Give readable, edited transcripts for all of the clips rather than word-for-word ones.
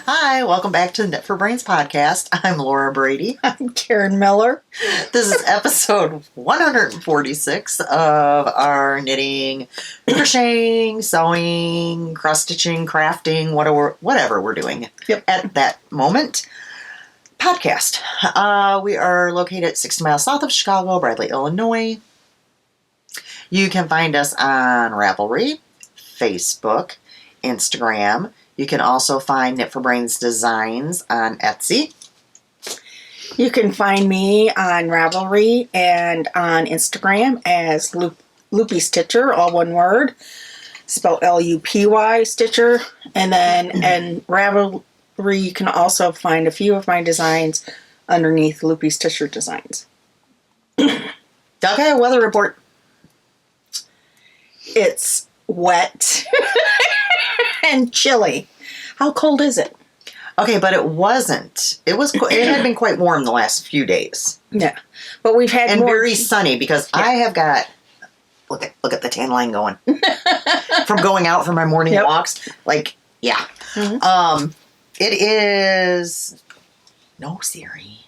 Hi, welcome back to the Knit for Brains podcast. I'm Laura Brady. I'm Karen Miller. This is episode 146 of our knitting, crocheting, sewing, cross-stitching, crafting, whatever we're doing at that moment podcast. We are located 60 miles south of Chicago, Bradley, Illinois. You can find us on Ravelry, Facebook, Instagram. You can also find Knit for Brains Designs on Etsy. You can find me on Ravelry and on Instagram as Loopy Stitcher, all one word, spelled L-U-P-Y Stitcher. And then in Ravelry, you can also find a few of my designs underneath Loopy Stitcher Designs. Okay, weather report. It's wet and chilly. How cold is it? Okay, but it wasn't. It had been quite warm the last few days. Yeah, but we've had and more very sunny because I have got look at the tan line going from going out for my morning walks. Like, yeah. Mm-hmm. It is no Siri.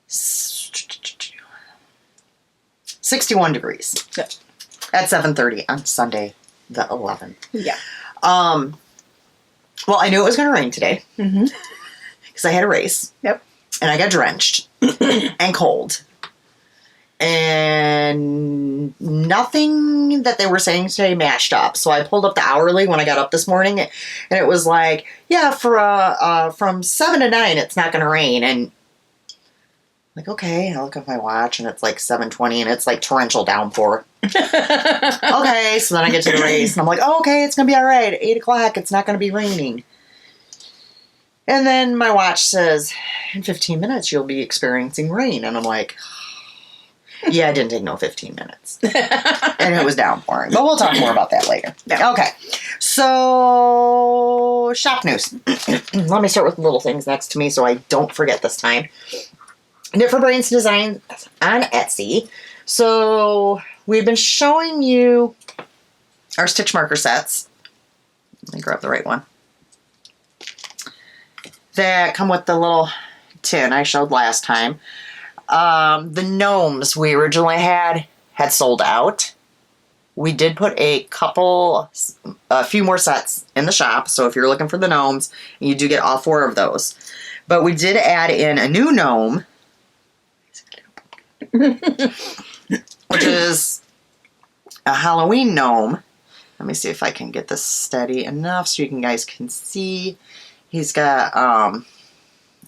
61 degrees. Yep. At 7:30 on Sunday the 11th. Yeah. Well, I knew it was going to rain today because I had a race. Yep. And I got drenched and cold. And nothing that they were saying today matched up. So I pulled up the hourly when I got up this morning, and it was like, yeah, for from 7 to 9, it's not going to rain. And like, okay, I look at my watch and it's like 7:20 and it's like torrential downpour. Okay, so then I get to the race and I'm like, oh, okay, it's going to be all right. At 8 o'clock, it's not going to be raining. And then my watch says, in 15 minutes, you'll be experiencing rain. And I'm like, yeah, it didn't take no 15 minutes. And it was downpouring. But we'll talk more about that later. Yeah. Okay, so shop news. Let me start with little things next to me so I don't forget this time. Knit for Brains Design on Etsy. So we've been showing you our stitch marker sets. Let me grab the right one. That come with the little tin I showed last time. The gnomes we originally had sold out. We did put a few more sets in the shop. So if you're looking for the gnomes, you do get all 4 of those. But we did add in a new gnome, which is a Halloween gnome. Let me see if I can get this steady enough so you guys can see. He's got a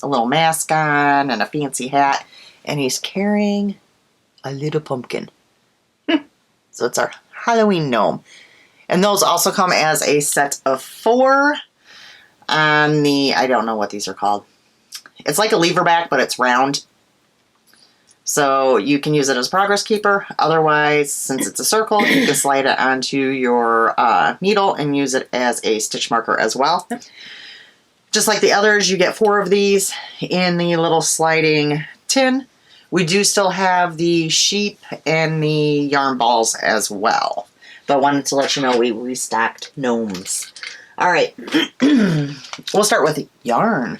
little mask on and a fancy hat, and he's carrying a little pumpkin. So it's our Halloween gnome. And those also come as a set of 4 on the, I don't know what these are called. It's like a lever back, but it's round. So you can use it as progress keeper. Otherwise, since it's a circle, you can slide it onto your needle and use it as a stitch marker as well. Just like the others, you get 4 of these in the little sliding tin. We do still have the sheep and the yarn balls as well. But wanted to let you know we restocked gnomes. All right. We'll start with yarn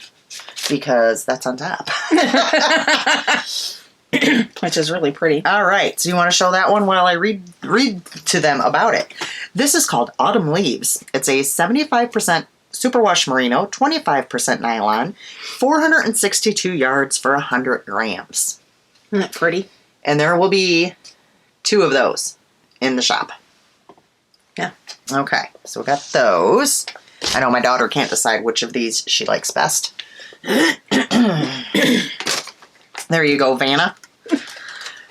because that's on top. Which is really pretty. All right, so you want to show that one while I read to them about it. This is called Autumn Leaves. It's a 75% superwash merino, 25% nylon, 462 yards for 100 grams. Isn't that pretty? And there will be 2 of those in the shop. Yeah. Okay, so we got those. I know my daughter can't decide which of these she likes best. There you go, Vanna.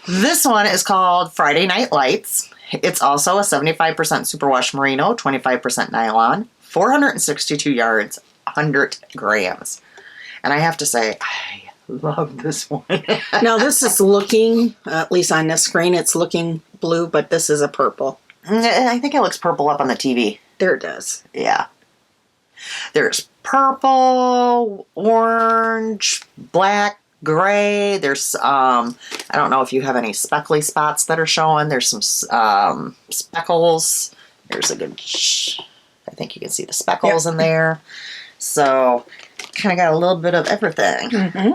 This one is called Friday Night Lights. It's also a 75% superwash merino, 25% nylon, 462 yards, 100 grams. And I have to say, I love this one. Now this is looking, at least on this screen, it's looking blue, but this is a purple. I think it looks purple up on the TV. There it does. Yeah. There's purple, orange, black, gray. There's, I don't know if you have any speckly spots that are showing. There's some speckles. There's a good, I think you can see the speckles in there. So, kind of got a little bit of everything. Mm-hmm.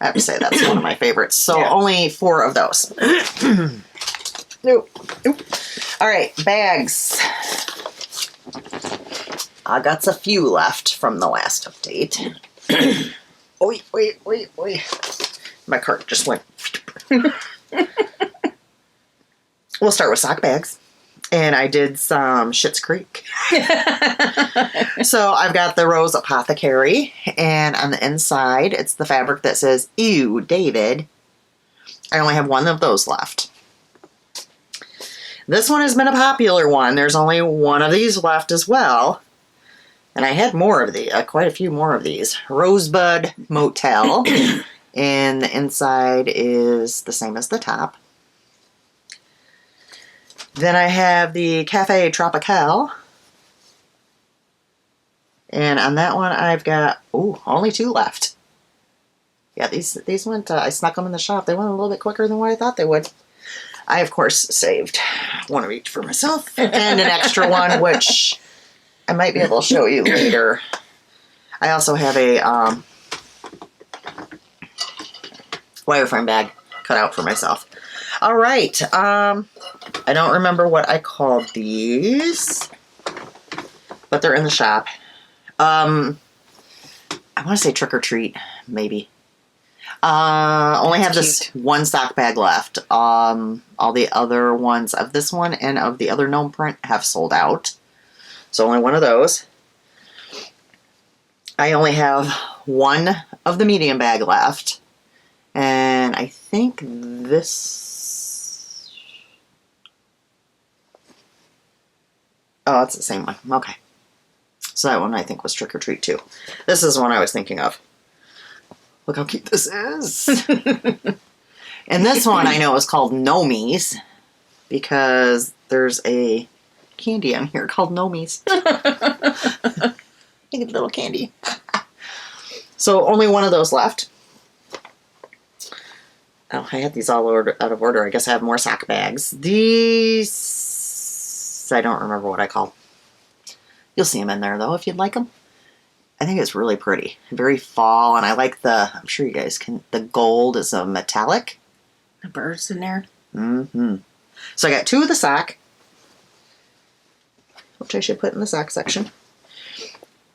I have to say that's one of my favorites. So, Yeah. only 4 of those. Nope. All right, bags. I got a few left from the last update. Wait. My cart just went. We'll start with sock bags. And I did some Schitt's Creek. So I've got the Rose Apothecary. And on the inside, it's the fabric that says, "Ew, David." I only have 1 of those left. This one has been a popular one. There's only 1 of these left as well. And I had more of the, quite a few more of these. Rosebud Motel. And the inside is the same as the top. Then I have the Cafe Tropical. And on that one, I've got, only 2 left. Yeah, these went, I snuck them in the shop. They went a little bit quicker than what I thought they would. I, of course, saved 1 of each for myself. And an extra one, which I might be able to show you later. I also have a wireframe bag cut out for myself. All right. I don't remember what I called these, but they're in the shop. I want to say Trick or Treat, maybe. Only have this 1 sock bag left. All the other ones of this one and of the other gnome print have sold out. So only 1 of those. I only have 1 of the medium bag left. And I think this... Oh, it's the same one. Okay. So that one I think was Trick or Treat too. This is one I was thinking of. Look how cute this is. And this one I know is called Gnomies because there's a candy on here called Gnomies. I think it's a little candy. So only 1 of those left. Oh, I had these all out of order. I guess I have more sock bags. These, I don't remember what I call. You'll see them in there, though, if you'd like them. I think it's really pretty. Very fall, and I like the, I'm sure you guys can, the gold is a metallic. The birds in there. Mm-hmm. So I got 2 of the sock, which I should put in the sock section.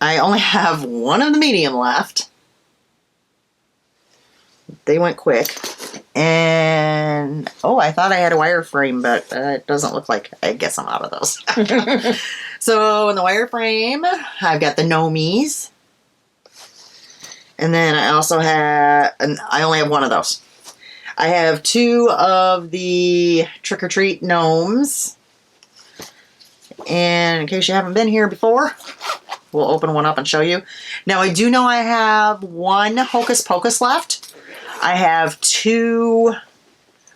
I only have 1 of the medium left. They went quick. And, I thought I had a wireframe, but it doesn't look like, I guess I'm out of those. So, in the wireframe, I've got the Gnomies. And then I also have, and I only have 1 of those. I have 2 of the Trick or Treat Gnomes. And in case you haven't been here before, we'll open one up and show you. Now, I do know I have 1 Hocus Pocus left. I have 2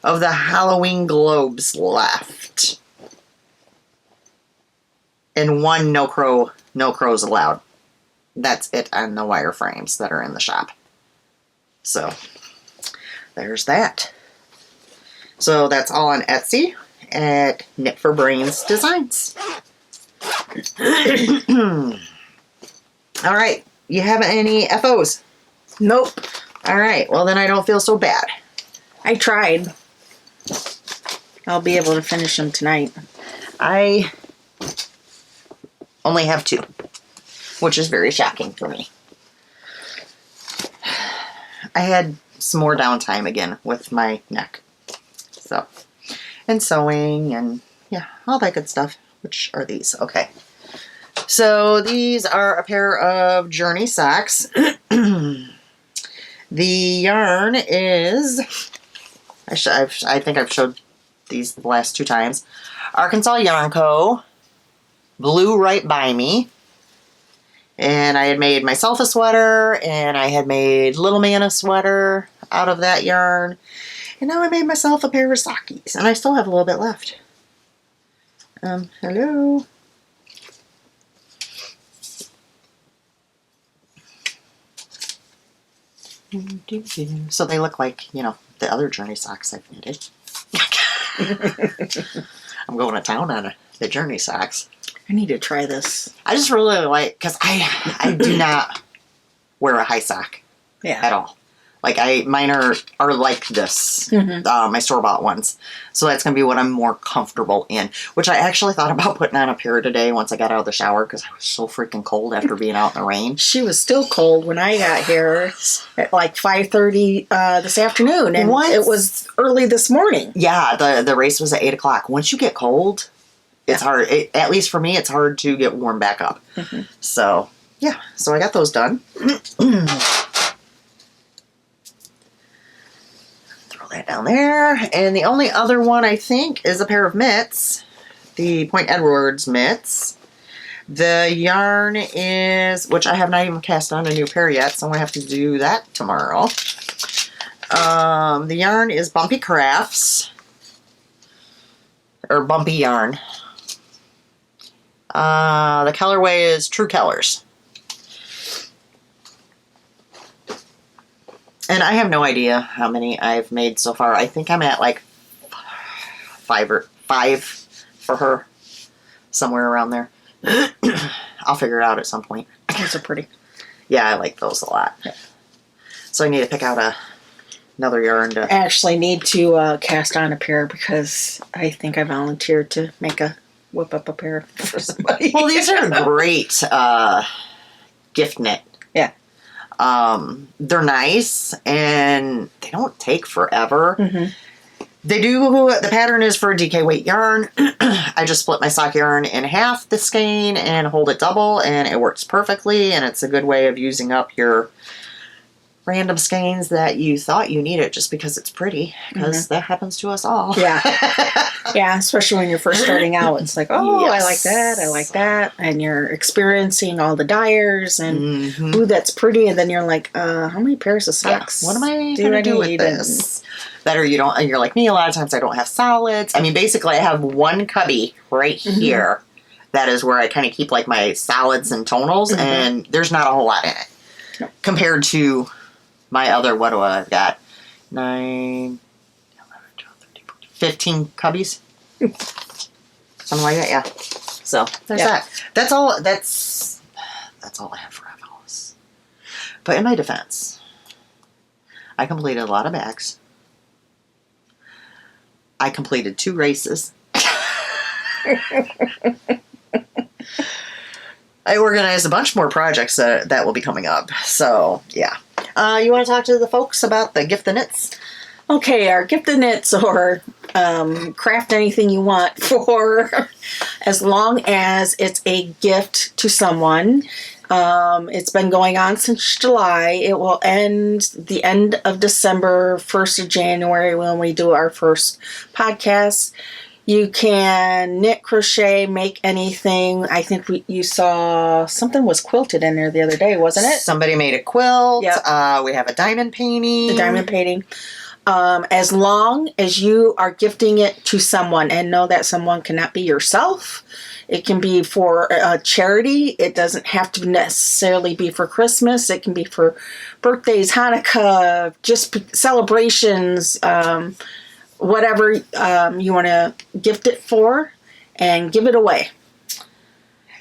of the Halloween globes left. And 1 no crows allowed. That's it on the wireframes that are in the shop. So, there's that. So, that's all on Etsy at Knit for Brains Designs. All right. You have any FOs? Nope. All right. Well, then I don't feel so bad. I tried. I'll be able to finish them tonight. I only have 2, which is very shocking for me. I had some more downtime again with my neck. So, and sewing and yeah, all that good stuff. Which are these? Okay. So these are a pair of Journey socks. The yarn is, I think I've showed these the last 2 times. Arkansas Yarn Co. Blue Right By Me. And I had made myself a sweater, and I had made Little Man a sweater out of that yarn. And now I made myself a pair of sockies, and I still have a little bit left. Hello? So they look like, you know, the other Journey socks I've knitted. I'm going to town on the Journey socks. I need to try this. I just really like, because I do not wear a high sock at all. Like mine are like this, my store-bought ones. So that's going to be what I'm more comfortable in, which I actually thought about putting on a pair today once I got out of the shower because I was so freaking cold after being out in the rain. She was still cold when I got here at like 5:30 this afternoon, and it was early this morning. Yeah, the race was at 8 o'clock. Once you get cold, it's hard. At least for me, it's hard to get warm back up. So, yeah. So I got those done. That down there. And the only other one I think is a pair of mitts, the Point Edwards mitts. The yarn is, which I have not even cast on a new pair yet, so I'm gonna have to do that tomorrow. The yarn is Bumpy Crafts, or Bumpy Yarn. The colorway is True Colors. And I have no idea how many I've made so far. I think I'm at like five for her. Somewhere around there. I'll figure it out at some point. Those are pretty. Yeah, I like those a lot. Yeah. So I need to pick out another yarn to... I actually need to cast on a pair because I think I volunteered to whip up a pair for somebody. Well, these are great gift knit. Yeah. They're nice and they don't take forever. They do, the pattern is for DK weight yarn. I just split my sock yarn in half the skein and hold it double, and it works perfectly, and it's a good way of using up your random skeins that you thought you needed just because it's pretty, because that happens to us all. Yeah. Yeah, especially when you're first starting out. It's like, oh, yes. I like that. And you're experiencing all the dyers and, ooh, that's pretty. And then you're like, how many pairs of socks? What am I going to do with this? Better you're like me, a lot of times I don't have solids. I mean, basically I have one cubby right here. That is where I kind of keep like my solids and tonals, and there's not a whole lot in it. Compared to my other, what do I got? 9, 11, 12, 13, 14, 15 cubbies. Something like that, yeah. So, there's that. That's all I have for Ravels. But in my defense, I completed a lot of bags. I completed 2 races. I organized a bunch more projects that will be coming up. So, yeah. You want to talk to the folks about the Gift the Knits? Okay, our Gift the Knits, or craft anything you want for, as long as it's a gift to someone. It's been going on since July. It will end the end of December, 1st of January when we do our first podcast. You can knit, crochet, make anything. I think you saw something was quilted in there the other day, wasn't it? Somebody made a quilt. Yep. We have a diamond painting. The diamond painting. As long as you are gifting it to someone, and know that someone cannot be yourself. It can be for a charity. It doesn't have to necessarily be for Christmas. It can be for birthdays, Hanukkah, just celebrations, whatever you want to gift it for, and give it away.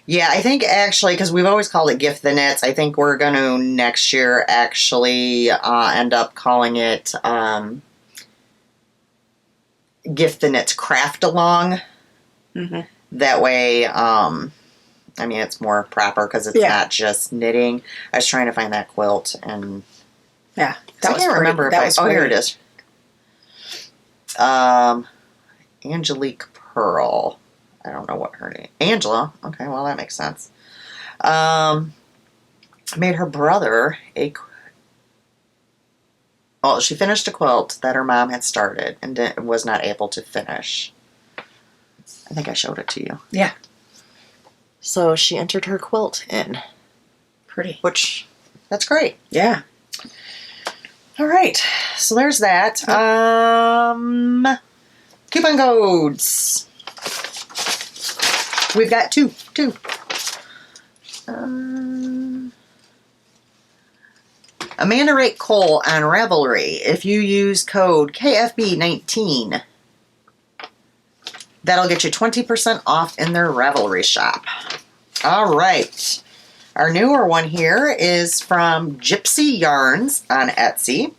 Yeah, I think actually, because we've always called it Gift the Knits, I think we're going to next year actually end up calling it Gift the Knits Craft Along. That way, I mean, it's more proper because it's not just knitting. I was trying to find that quilt, and I can't remember if here it is. Angelique Pearl. I don't know what her name. Angela. Okay, well that makes sense. Made her brother she finished a quilt that her mom had started and was not able to finish. I think I showed it to you. Yeah. So she entered her quilt in. Pretty. Which, that's great. Yeah. All right. So there's that. Coupon codes. We've got two. Amanda Rake Cole on Ravelry. If you use code KFB19, That'll get you 20% off in their Ravelry shop. All right. Our newer one here is from Gypsy Yarns on Etsy.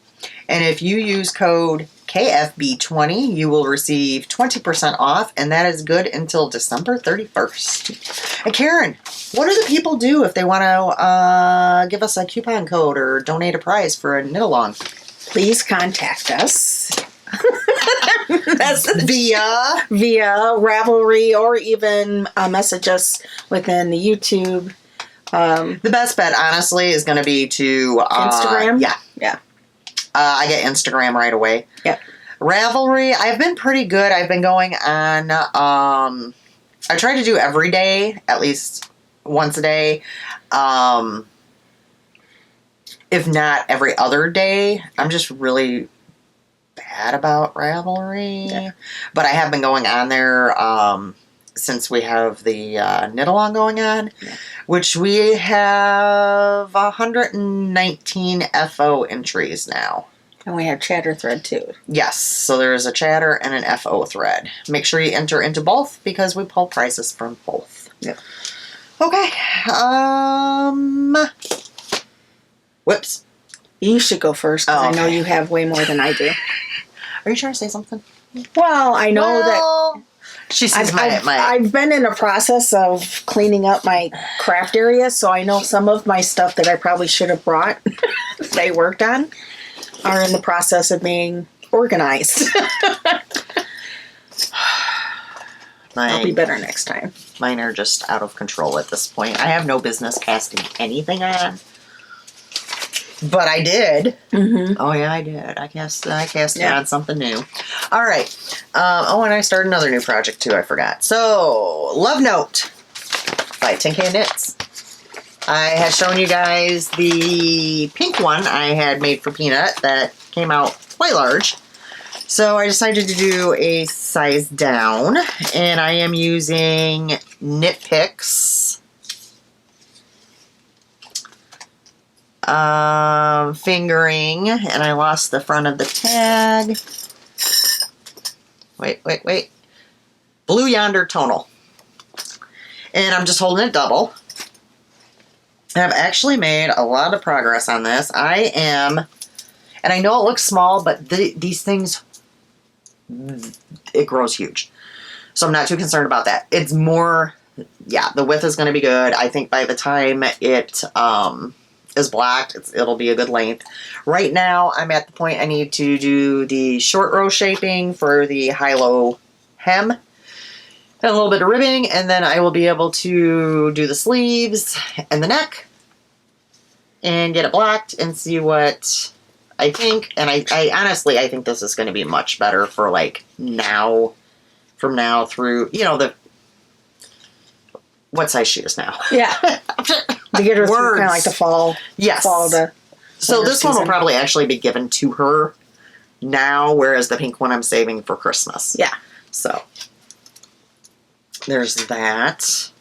And if you use code KFB20, you will receive 20% off, and that is good until December 31st. And Karen, what do the people do if they want to give us a coupon code or donate a prize for a knit-along? Please contact us. That's via Ravelry, or even message us within the YouTube. The best bet, honestly, is going to be to Instagram. Yeah. I get Instagram right away. Yep. Ravelry, I've been pretty good. I've been going on, I try to do every day, at least once a day. If not every other day. I'm just really bad about Ravelry. Yeah. But I have been going on there since we have the knit-along going on, which we have 119 FO entries now. And we have chatter thread too. Yes, so there's a chatter and an FO thread. Make sure you enter into both because we pull prizes from both. Yep. Okay. Whoops. You should go first because I know you have way more than I do. Are you trying to say something? Well, I know that she sees I've been in a process of cleaning up my craft area, so I know some of my stuff that I probably should have brought that I worked on are in the process of being organized. I'll be better next time. Mine are just out of control at this point. I have no business casting anything on. But I did. Mm-hmm. Oh, yeah, I did. I cast on something new. All right. And I started another new project, too. I forgot. So, Love Note by 10K Knits. I had shown you guys the pink one I had made for Peanut that came out quite large. So, I decided to do a size down. And I am using Knit Picks. Fingering, and I lost the front of the tag. Wait. Blue Yonder Tonal. And I'm just holding it double. And I've actually made a lot of progress on this. And I know it looks small, but these things, it grows huge. So I'm not too concerned about that. It's more, the width is going to be good. I think by the time it is blocked, it'll be a good length. Right now, I'm at the point I need to do the short row shaping for the high-low hem. And a little bit of ribbing, and then I will be able to do the sleeves and the neck and get it blocked and see what I think. And I honestly, I think this is going to be much better for like now, from now through, what size she is now. Yeah. To get her through kind of like the fall. Yes. So this one will probably actually be given to her now, whereas the pink one I'm saving for Christmas. Yeah. So there's that. So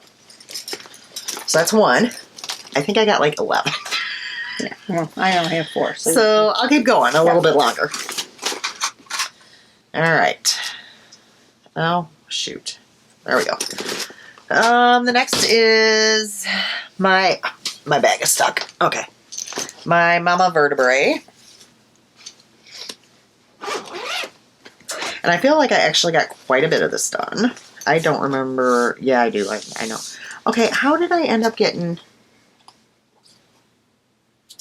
that's one. I think I got like 11. Yeah. Well, I only have 4. So I'll keep going a little bit longer. All right. Oh, shoot. There we go. The next is my bag is stuck. Okay. My Mama Vertebrae. And I feel like I actually got quite a bit of this done. I don't remember. Yeah, I do. I know. Okay, how did I end up getting...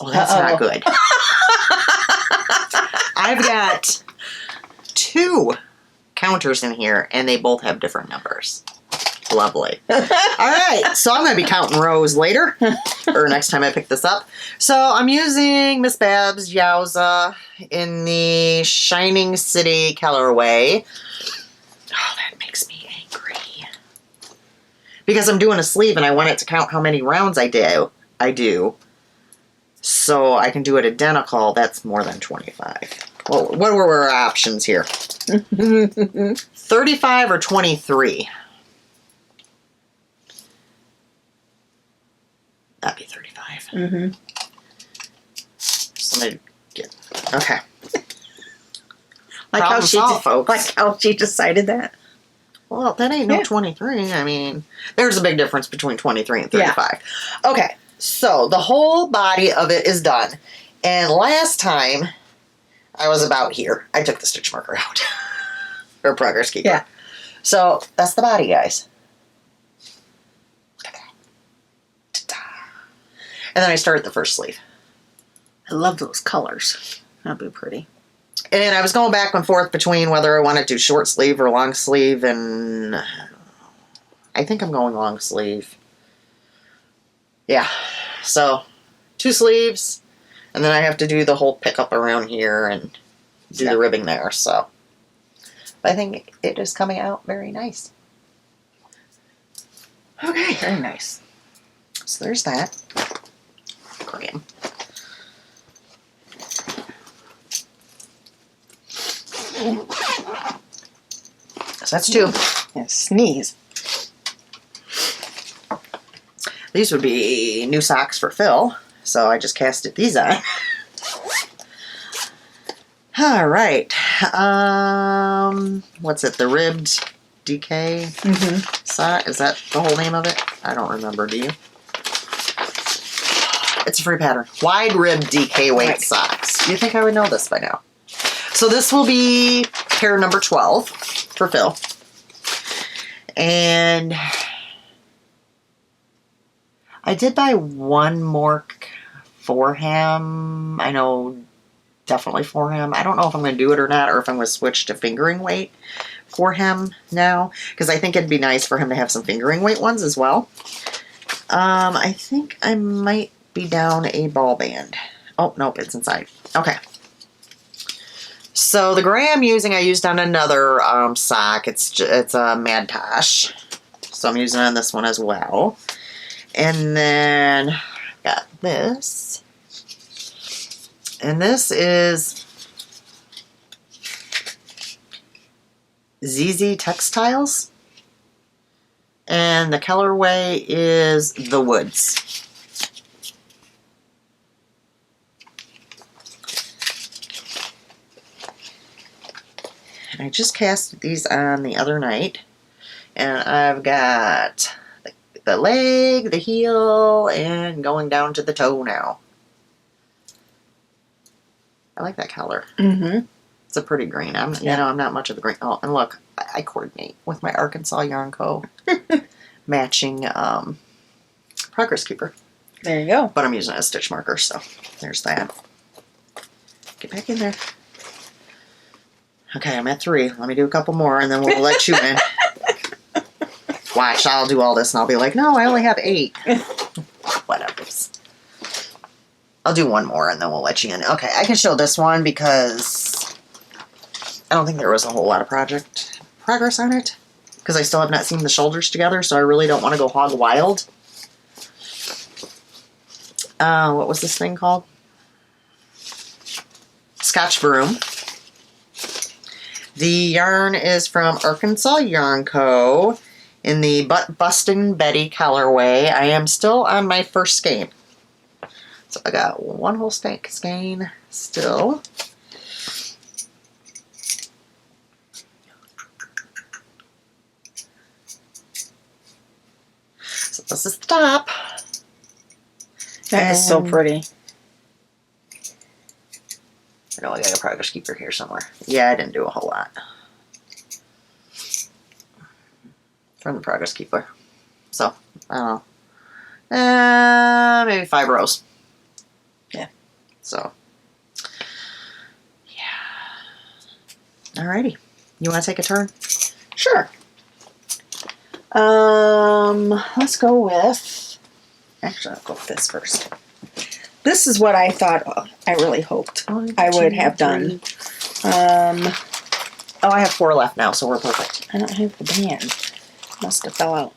Oh, that's not good. I've got 2 counters in here, and they both have different numbers. Lovely. All right, so I'm going to be counting rows later, or next time I pick this up. So I'm using Miss Babs Yowza in the Shining City colorway. Oh, that makes me angry. Because I'm doing a sleeve and I want it to count how many rounds I do. So I can do it identical. That's more than 25. Well, what were our options here? 35 or 23? That'd be 35. Mm-hmm. Somebody get... Okay. Like how she decided that. Well, that ain't no Yeah. 23. I mean, there's a big difference between 23 and 35. Yeah. Okay, so the whole body of it is done. And last time I was about here, I took the stitch marker out. Or progress keeper. Yeah. So that's the body, guys. And then I started the first sleeve. I love those colors. That'd be pretty. And I was going back and forth between whether I want to do short sleeve or long sleeve, and I think I'm going long sleeve. Yeah. So 2 sleeves, and then I have to do the whole pickup around here and do the ribbing there. So I think it is coming out very nice. Okay. Very nice. So there's that. Cream. So that's 2. Yeah, sneeze. These would be new socks for Phil, so I just casted these on. All right. What's it? The ribbed DK sock? Is that the whole name of it? I don't remember. Do you? It's a free pattern. Wide ribbed DK weight socks. You'd think I would know this by now. So this will be pair number 12 for Phil. And I did buy one more for him. I know definitely for him. I don't know if I'm going to do it or not, or if I'm going to switch to fingering weight for him now, because I think it'd be nice for him to have some fingering weight ones as well. I think I might be down a ball band. Oh, nope, it's inside. Okay. So the gray I'm using, I used on another sock. It's a Mad Tosh. So I'm using it on this one as well. And then I've got this. And this is ZZ Textiles. And the colorway is The Woods. And I just cast these on the other night. And I've got the leg, the heel, and going down to the toe now. I like that color. Mm-hmm. It's a pretty green. You know, I'm not much of a green. Oh, and look, I coordinate with my Arkansas Yarn Co. matching Progress Keeper. There you go. But I'm using it as stitch marker, so there's that. Get back in there. Okay, I'm at 3. Let me do a couple more, and then we'll let you in. Watch, I'll do all this, and I'll be like, no, I only have 8. Whatever. I'll do one more, and then we'll let you in. Okay, I can show this one because I don't think there was a whole lot of progress on it, because I still have not seen the shoulders together, so I really don't want to go hog wild. What was this thing called? Scotch Broom. The yarn is from Arkansas Yarn Co. in the Butt Bustin' Betty colorway. I am still on my first skein. So I got one whole skein still. So this is the top. That is so pretty. I know I got a Progress Keeper here somewhere. Yeah, I didn't do a whole lot. From the Progress Keeper. So, I don't know. Maybe 5 rows. Yeah. So, yeah. Alrighty. You want to take a turn? Sure. Let's go with... Actually, I'll go with this first. This is what I thought, I really hoped I would have done. Oh, I have 4 left now, so we're perfect. I don't have the band. Must have fell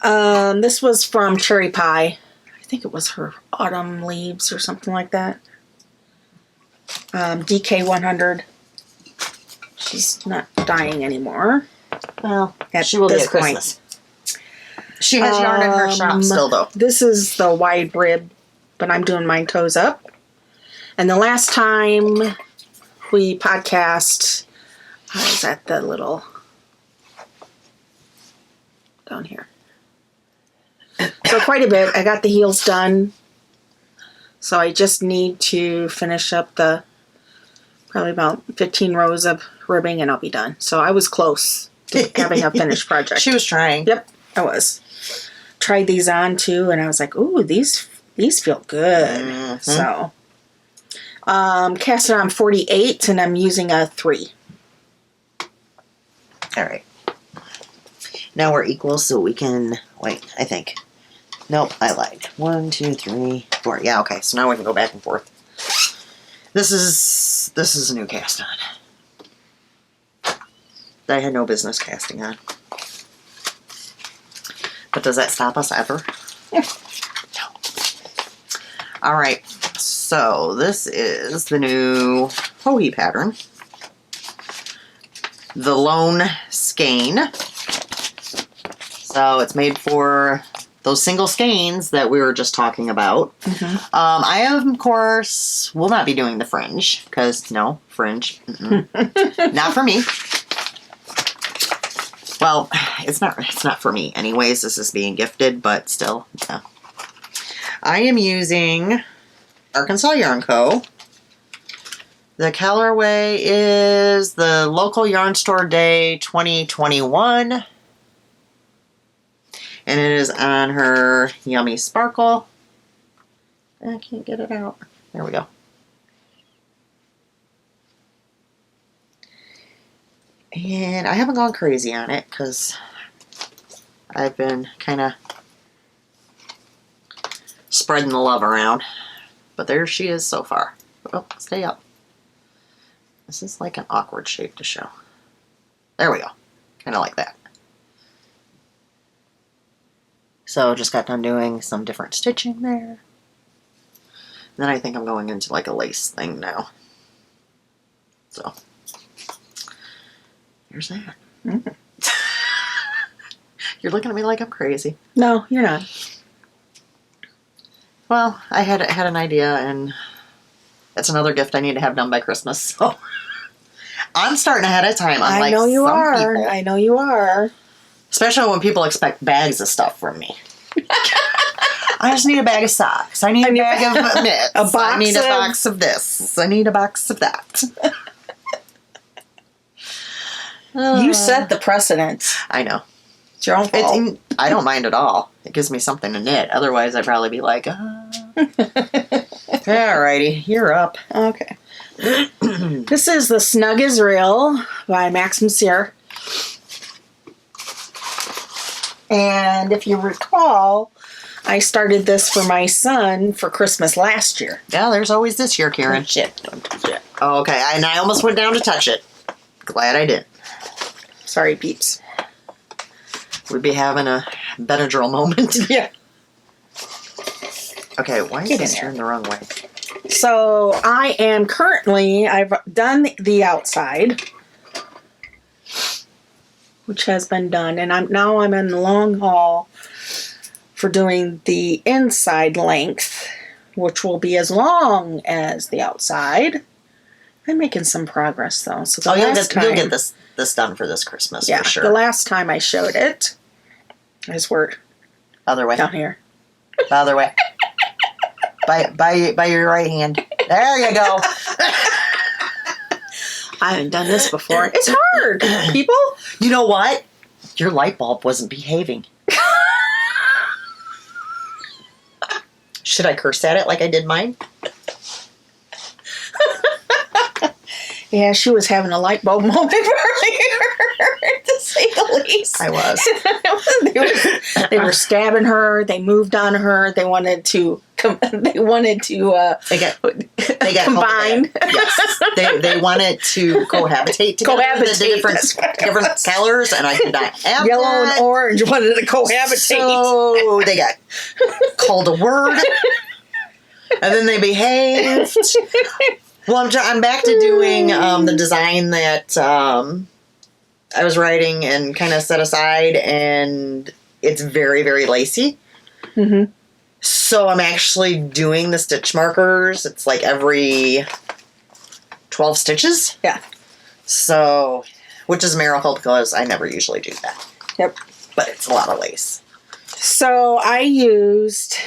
out. This was from Cherry Pie. I think it was her Autumn Leaves or something like that. DK100. She's not dying anymore. Well, at she will be this at Christmas. She has yarn in her shop still, though. This is the wide rib, but I'm doing mine toes up. And the last time we podcast, I was at the little down here. So quite a bit. I got the heels done. So I just need to finish up the probably about 15 rows of ribbing and I'll be done. So I was close to having a finished project. She was trying. Yep, I was. Tried these on too and I was like, ooh, these feel good. Mm-hmm. So cast it on 48 and I'm using a 3. All right. Now we're equal, so we can wait. I think. Nope, I lied. 1, 2, 3, 4. Yeah, okay. So now we can go back and forth. This is a new cast on that I had no business casting on. But does that stop us ever? No. All right. So this is the new Hoagie pattern. The Lone Skein. So it's made for those single skeins that we were just talking about. Mm-hmm. I, of course, will not be doing the fringe, because, no, fringe. Not for me. Well, it's not for me anyways. This is being gifted, but still, yeah. I am using Arkansas Yarn Co. The colorway is the Local Yarn Store Day 2021. And it is on her Yummy Sparkle. I can't get it out. There we go. And I haven't gone crazy on it because I've been kind of spreading the love around. But there she is so far. Oh, stay up. This is like an awkward shape to show. There we go. Kind of like that. So just got done doing some different stitching there. And then I think I'm going into like a lace thing now. So there's that. Mm. You're looking at me like I'm crazy. No, you're not. Well, I had an idea, and that's another gift I need to have done by Christmas. So I'm starting ahead of time. I know you are. I know you are. Especially when people expect bags of stuff from me. I just need a bag of socks. I need a bag of mitts. I need a box of this. I need a box of that. You set the precedent. I know. It's your own fault. I don't mind at all. It gives me something to knit. Otherwise, I'd probably be like, Alrighty, you're up. Okay. This is the Snug Israel by Max Messier. And if you recall, I started this for my son for Christmas last year. Yeah, there's always this year, Karen. Shit, don't touch it. Oh, okay, and I almost went down to touch it. Glad I did. Sorry, peeps. We'd be having a Benadryl moment. Yeah. Okay, why is this turned the wrong way? So I am currently, I've done the outside, which has been done, and I'm in the long haul for doing the inside length, which will be as long as the outside. I'm making some progress though. So you'll get this done for this Christmas, for sure. The last time I showed it, is where other way down here. The other way. by your right hand. There you go. I haven't done this before. It's hard, people. You know what? Your light bulb wasn't behaving. Should I curse at it like I did mine? Yeah, she was having a light bulb moment earlier, to say the least. I was. They were stabbing her. They moved on her. They wanted to. They got combined. Yes, they wanted to cohabitate together. The different colors, and I did not have yellow that. and orange wanted to cohabitate. So they got called a word, and then they behaved. Well, I'm back to doing the design that I was writing and kind of set aside, and it's very, very lacy. Mm-hmm. So I'm actually doing the stitch markers. It's like every 12 stitches. Yeah. So, which is a miracle because I never usually do that. Yep. but it's a lot of lace. So I used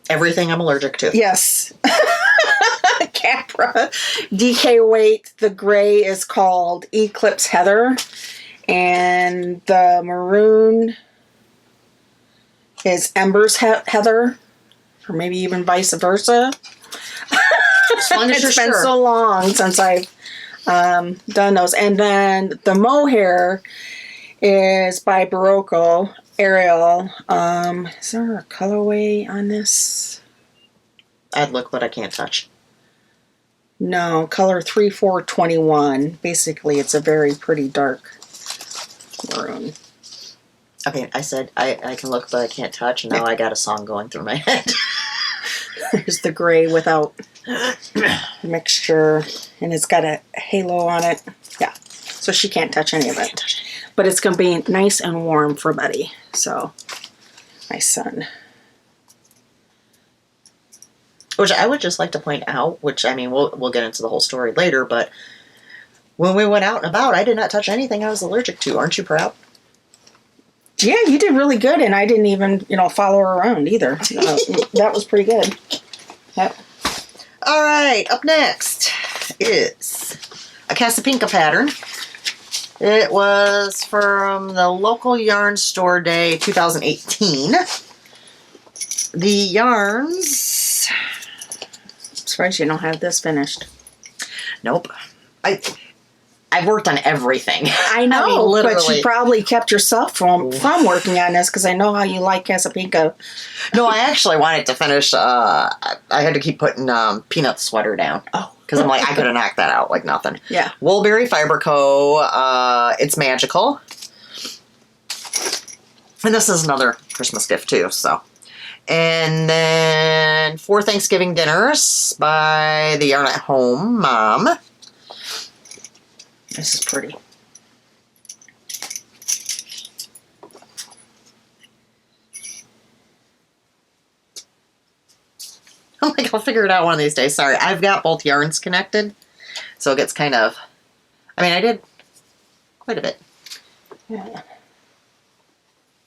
Everything I'm allergic to. yes. Capra DK weight. The gray is called Eclipse Heather, and the maroon is Embers Heather, or maybe even vice versa. As long as It's you're been sure. so long since I've done those. And then the mohair is by Barocco Ariel. Is there a colorway on this? I'd look, but I can't touch. No, color 3421. Basically, it's a very pretty dark maroon. Okay, I said I can look, but I can't touch, and now I got a song going through my head. There's the gray without mixture, and it's got a halo on it. Yeah, so she can't touch any of it. But it's going to be nice and warm for Buddy. So, my son. Which I would just like to point out, which, I mean, we'll get into the whole story later, but when we went out and about, I did not touch anything I was allergic to. Aren't you proud? Yeah, you did really good, and I didn't even, follow her around either. That was pretty good. Yep. All right, up next is a Casapinka pattern. It was from the local yarn store day 2018. The yarns... I'm surprised you don't have this finished. Nope. I've worked on everything. I know, mean, literally. but you probably kept yourself from working on this because I know how you like Casapinka. No, I actually wanted to finish. I had to keep putting Peanut Sweater down. Oh. Because I'm like, I could have knocked that out like nothing. Yeah. Woolberry Fiber Co. It's magical. And this is another Christmas gift too, so. And then 4 Thanksgiving Dinners by the Yarn at Home Mom. This is pretty. I'm like, I'll figure it out one of these days. Sorry, I've got both yarns connected. So it gets kind of... I mean, I did quite a bit. Yeah.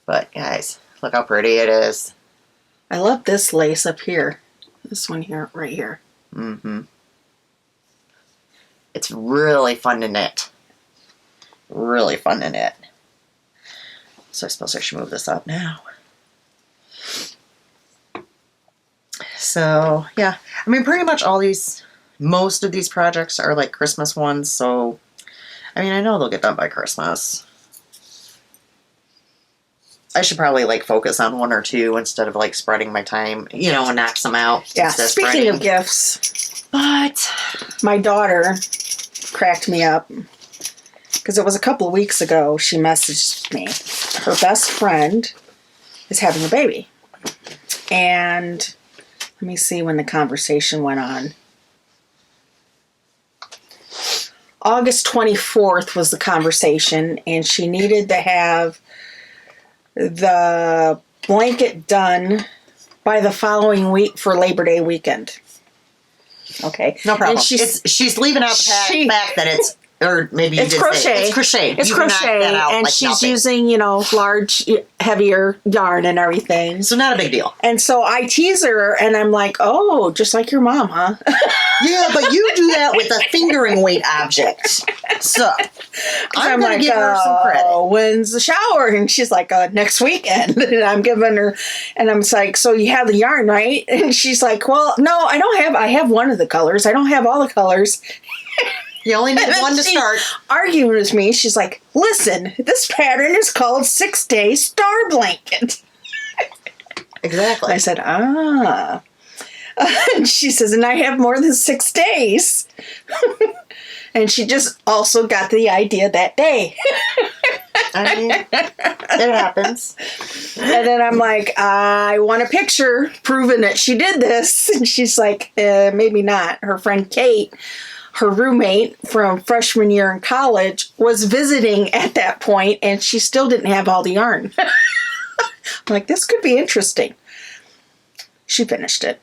But, guys, look how pretty it is. I love this lace up here. This one here, right here. Mm-hmm. It's really fun to knit. Really fun to knit. So I suppose I should move this up now. So, yeah. I mean, pretty much most of these projects are like Christmas ones, so, I mean, I know they'll get done by Christmas. I should probably, like, focus on 1 or 2 instead of, like, spreading my time, and knock some out. Yeah, instead of speaking spreading. of gifts, But my daughter cracked me up because it was a couple of weeks ago she messaged me. Her best friend is having a baby. And let me see when the conversation went on. August 24th was the conversation, and she needed to have the blanket done by the following week for Labor Day weekend. Okay. no problem. And She's leaving out the fact that it's, or maybe you it's did crochet. say it's crochet. It's You can knock crochet, that out and like she's nothing. using, large, heavier yarn and everything. So not a big deal. And so I tease her, and I'm like, "Oh, just like your mom, huh?" Yeah, but you do that with a fingering weight object. So I'm going to give her some credit. When's the shower? And she's like, next weekend. And I'm giving her, and I'm like, so you have the yarn, right? And she's like, well, no, I have one of the colors. I don't have all the colors. You only need And then one to she start. arguing with me. She's like, listen, this pattern is called 6-Day Star Blanket. Exactly. I said, ah. And she says, and I have more than 6 days. And she just also got the idea that day. I mean, it happens. And then I'm like, I want a picture proving that she did this. And she's like, maybe not. Her friend Kate, her roommate from freshman year in college, was visiting at that point, and she still didn't have all the yarn. I'm like, this could be interesting. She finished it.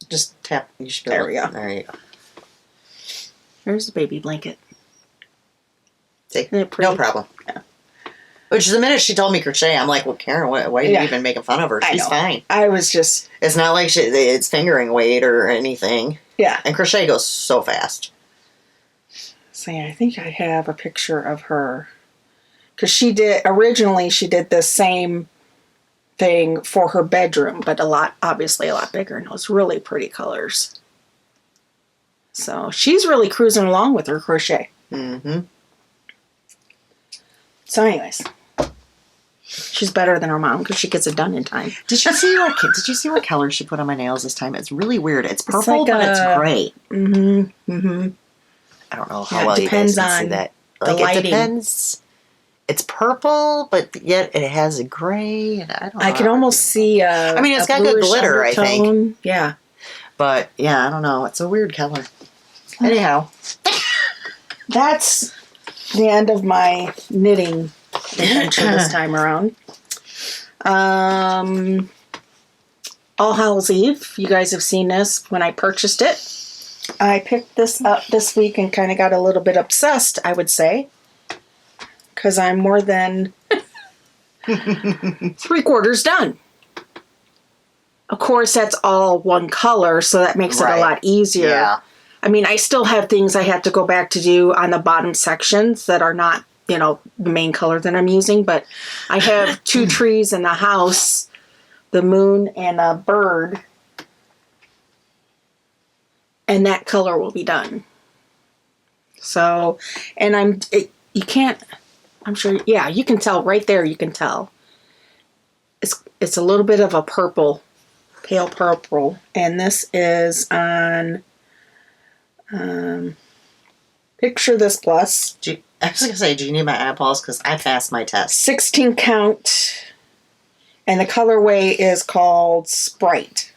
Just tap. You should There we go. There you go. There's the baby blanket. See? Isn't it pretty? No problem. Yeah. Which the minute she told me crochet, I'm like, well, Karen, why are you Yeah. even making fun of her? I She's know. fine. I was just, It's not like it's fingering weight or anything. yeah. And crochet goes so fast. So yeah, I think I have a picture of her. Because originally she did the same thing for her bedroom, but obviously a lot bigger, and it was really pretty colors. So she's really cruising along with her crochet. Mm-hmm. So anyways, she's better than her mom because she gets it done in time. Did you see what color she put on my nails this time? It's really weird. It's purple, like but it's gray. Mm-hmm. Mm-hmm. I don't know how Yeah, it well you guys depends can see on that. the Like, it lighting. depends. It's purple, but yet it has a gray, and I don't know. I can almost see I mean, it's got good bluish glitter, I think. undertone. Yeah. But, yeah, I don't know. It's a weird color. Anyhow. That's the end of my knitting adventure this time around. All Hallows Eve. You guys have seen this when I purchased it. I picked this up this week and kind of got a little bit obsessed, I would say. Because I'm more than 3/4 done. Of course, that's all one color, so that makes it a lot easier. Yeah. I mean, I still have things I have to go back to do on the bottom sections that are not, the main color that I'm using. But I have 2 trees in the house, the moon and a bird. And that color will be done. So, and you can't, I'm sure, yeah, you can tell right there, you can tell. It's a little bit of a purple, pale purple. And this is on... Picture This Plus. I was going to say, do you need my eyeballs? Because I passed my test. 16 count. And the colorway is called Sprite.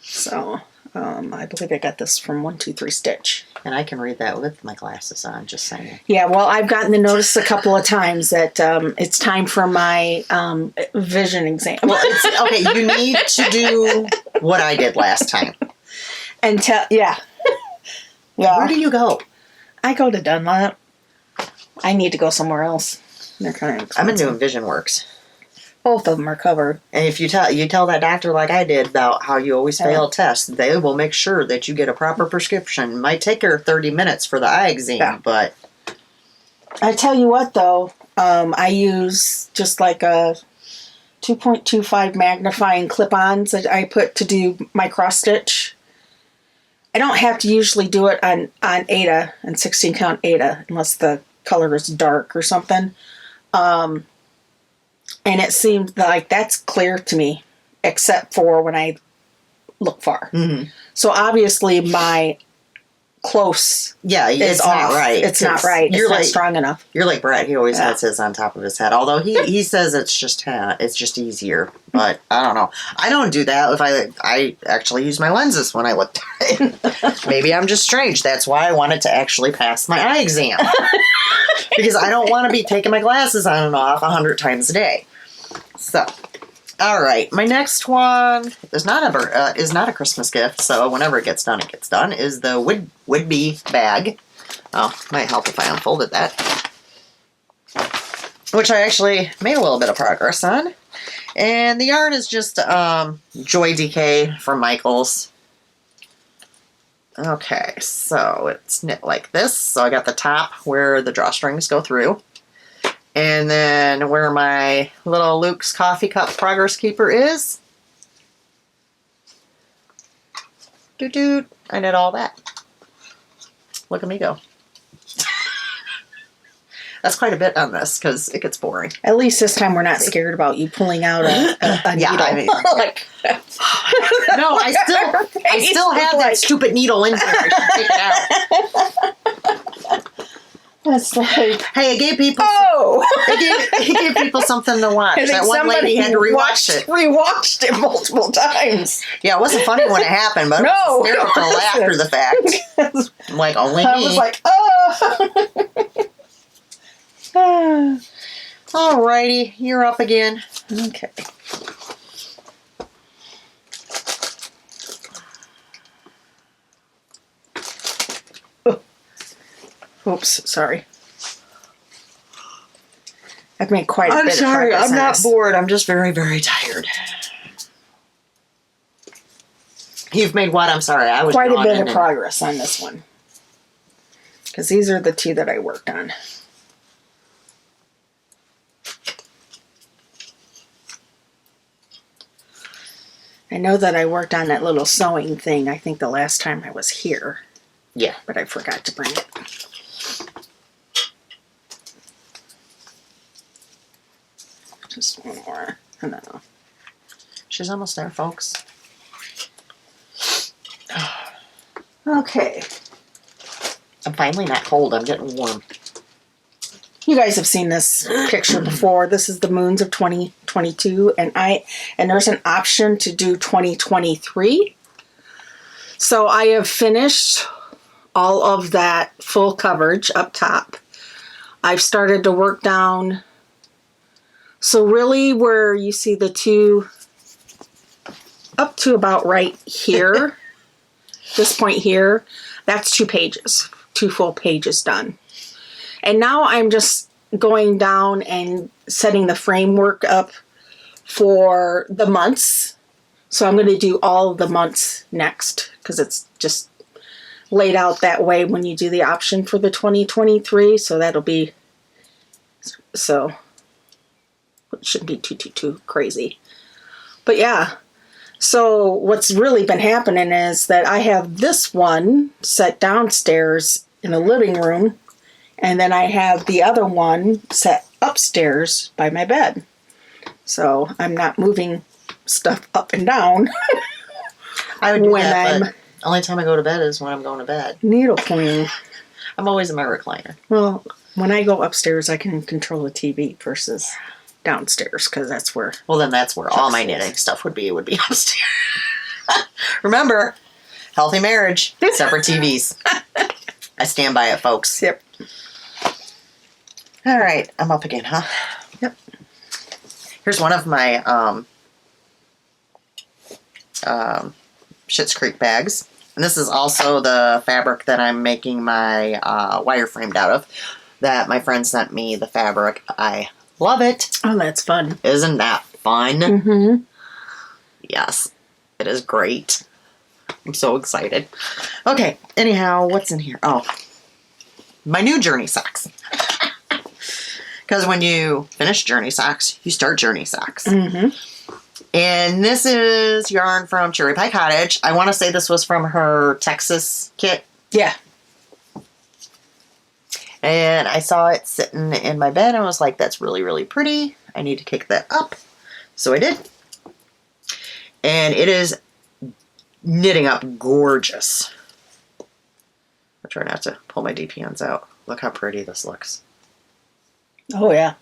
So, I believe I got this from 123 Stitch. And I can read that with my glasses on, just saying. Yeah, well, I've gotten the notice a couple of times that it's time for my vision exam. Well, okay, you need to do what I did last time. Yeah. Yeah. Where do you go? I go to Dunlap. I need to go somewhere else. They're kind of expensive. I've been doing Vision Works. Both of them are covered. And if you tell that doctor like I did about how you always fail tests, they will make sure that you get a proper prescription. It might take her 30 minutes for the eye exam, but... I tell you what, though, I use just like a 2.25 magnifying clip-ons that I put to do my cross stitch. I don't have to usually do it on Ada, and 16 count Ada, unless the color is dark or something. And it seems like that's clear to me, except for when I look far. Mm-hmm. So obviously my close it's off. not right. It's not right. It's not strong enough. You're like Brett. He always has his on top of his head. Although he says it's just easier. But I don't know. I don't do that. If I actually use my lenses when I look at it. Maybe I'm just strange. That's why I wanted to actually pass my eye exam. Because I don't want to be taking my glasses on and off 100 times a day. So, all right. My next one is not a Christmas gift. So whenever it gets done, is the would-be bag. Oh, might help if I unfolded that. Which I actually made a little bit of progress on. And the yarn is just Joy DK from Michaels. Okay, so it's knit like this. So I got the top where the drawstrings go through. And then where my little Luke's coffee cup progress keeper is. Doot, I knit all that. Look at me go. That's quite a bit on this because it gets boring. At least this time we're not scared about you pulling out a needle. I mean, like, no, I still have that stupid needle in here. I should take it out. That's like, hey, it gave people. It gave people something to watch. That one lady had to rewatched it multiple times. Yeah, it wasn't funny when it happened, but it was hysterical after the fact. I'm like, only I me. was like, Alrighty, you're up again. Okay. Oops, sorry. I've made quite a bit of progress. I'm sorry, I'm on not this. bored. I'm just very, very tired. You've made what? I'm sorry. I was Quite a bit of yawning. progress on this one. Because these are the two that I worked on. I know that I worked on that little sewing thing, I think the last time I was here. Yeah. But I forgot to bring it. Just one more. And then I'll... She's almost there, folks. Okay. I'm finally not cold. I'm getting warm. You guys have seen this picture before. This is the moons of 2022, and there's an option to do 2023. So I have finished all of that full coverage up top. I've started to work down. So really where you see the two up to about right here, this point here, that's 2 pages, 2 full pages done. And now I'm just going down and setting the framework up for the months. So I'm going to do all of the months next because it's just laid out that way when you do the option for the 2023. So that'll be, so it shouldn't be too crazy. But yeah. So what's really been happening is that I have this one set downstairs in the living room. And then I have the other one set upstairs by my bed. So I'm not moving stuff up and down. I would do when that, I'm but only time I go to bed is when I'm going to bed. needlepointing. I'm always in my recliner. Well, when I go upstairs, I can control the TV versus downstairs because that's where... Well, then that's where all my knitting stuff would be upstairs. Remember, healthy marriage, separate TVs. I stand by it, folks. Yep. All right, I'm up again, huh? Yep. Here's one of my Schitt's Creek bags. And this is also the fabric that I'm making my wireframed out of. That my friend sent me the fabric. I love it. Oh, that's fun. Isn't that fun? Mm-hmm. Yes, it is great. I'm so excited. Okay, anyhow, what's in here? Oh, my new Journey socks. Because when you finish Journey socks, you start Journey socks. Mm-hmm. And this is yarn from Cherry Pie Cottage. I want to say this was from her Texas kit. Yeah. And I saw it sitting in my bed and I was like, that's really, really pretty. I need to kick that up. So I did. And it is knitting up gorgeous. I'll try not to pull my DPNs out. Look how pretty this looks. Oh, yeah.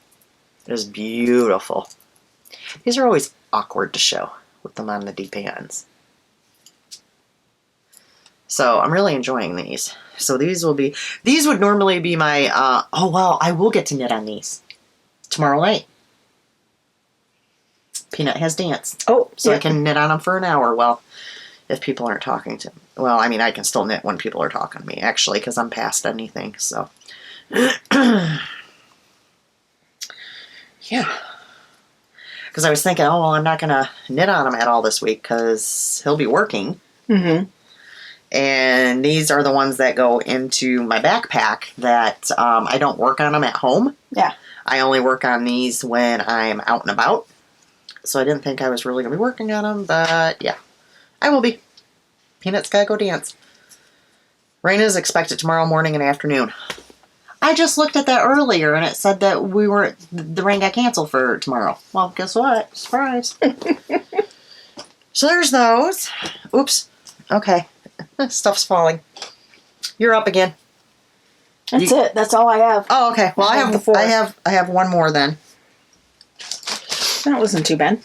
It is beautiful. These are always awkward to show with them on the DPNs. So I'm really enjoying these. So these would normally be my, oh well, I will get to knit on these tomorrow night. Peanut has dance. Oh, so yeah. I can knit on them for an hour. Well, if people aren't talking to me. Well, I mean, I can still knit when people are talking to me, actually, because I'm past anything, so. Yeah. Because I was thinking, oh, well, I'm not going to knit on him at all this week because he'll be working. Mm-hmm. And these are the ones that go into my backpack that I don't work on them at home. Yeah. I only work on these when I'm out and about. So I didn't think I was really going to be working on them, but yeah, I will be. Peanut's got to go dance. Rain is expected tomorrow morning and afternoon. I just looked at that earlier and it said that the rain got canceled for tomorrow. Well, guess what? Surprise. So there's those. Oops. Okay. Stuff's falling. You're up again. That's it. That's all I have. Oh, okay. Well, I have one more then. That wasn't too bad.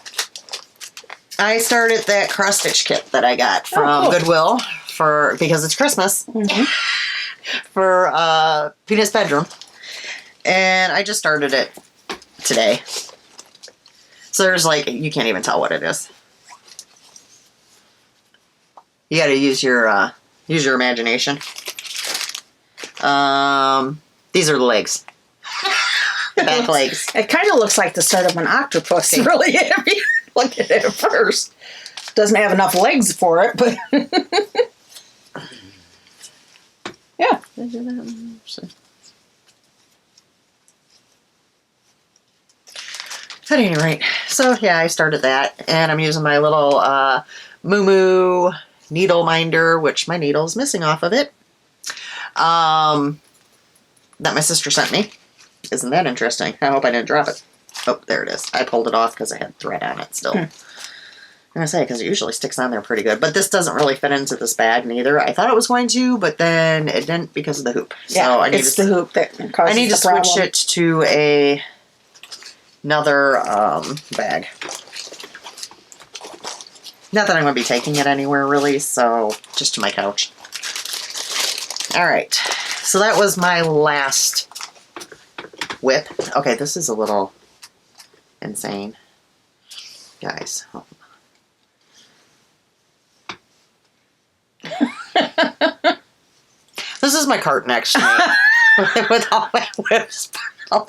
I started that cross stitch kit that I got from Goodwill because it's Christmas. Mm-hmm. For Peanut's bedroom. And I just started it today. So there's you can't even tell what it is. You gotta use your imagination. These are the legs. back legs. It kind of looks like the start of an octopus, really, if you look at it at first. Doesn't have enough legs for it, but yeah. At any rate, so yeah, I started that, and I'm using my little Moo Moo needle minder, which my needle's missing off of it, that my sister sent me. Isn't that interesting? I hope I didn't drop it. Oh, there it is. I pulled it off because I had thread on it still. I'm going to say, because it usually sticks on there pretty good, but this doesn't really fit into this bag neither. I thought it was going to, but then it didn't because of the hoop. Yeah, so it's the hoop that causes I need to the switch it to another bag. Not that I'm going to be taking it anywhere, really, so just to my couch. All right, so that was my last whip. Okay, this is a little insane. Guys. This is my carton, actually. With all my whips. I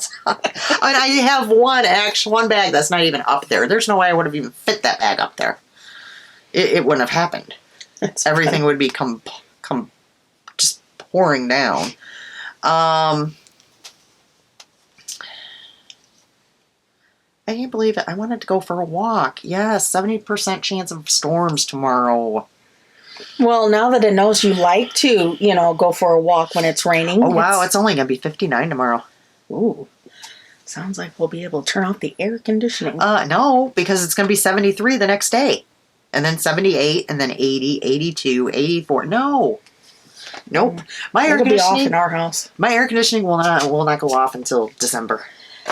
mean, I have one bag that's not even up there. There's no way I would have even fit that bag up there. It wouldn't have happened. Everything would be just pouring down. I can't believe it. I wanted to go for a walk. Yes, 70% chance of storms tomorrow. Well, now that it knows you like to, go for a walk when it's raining. Oh, wow. It's only going to be 59 tomorrow. Ooh. Sounds like we'll be able to turn off the air conditioning. No, because it's going to be 73 the next day. And then 78, and then 80, 82, 84. No. Nope. My air conditioning be off in our house. My air conditioning will not go off until December.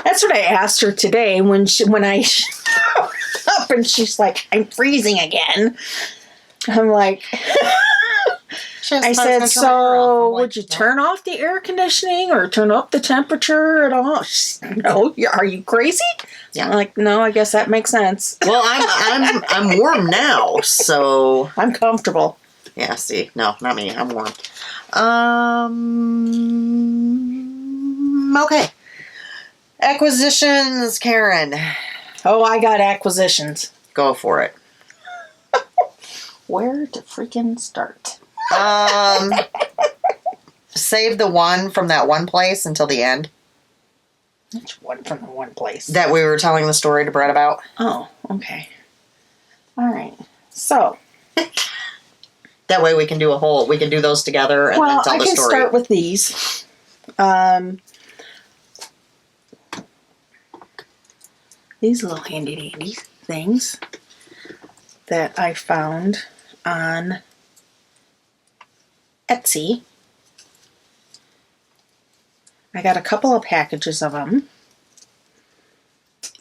That's what I asked her today when I showed up, and she's like, "I'm freezing again." I'm like, I said, "So would you turn off the air conditioning or turn up the temperature at all?" She's, "No, are you crazy?" Yeah. I'm like, "No, I guess that makes sense." Well, I'm warm now, so I'm comfortable. Yeah. See, no, not me. I'm warm. Okay. Acquisitions, Karen. Oh, I got acquisitions. Go for it. Where to freaking start? Save the one from that one place until the end. Which one from the one place? That we were telling the story to Brett about. Oh, okay. All right. So. That way we can do those together and then tell the story. Well, I can start with these. These little handy things that I found on Etsy. I got a couple of packages of them.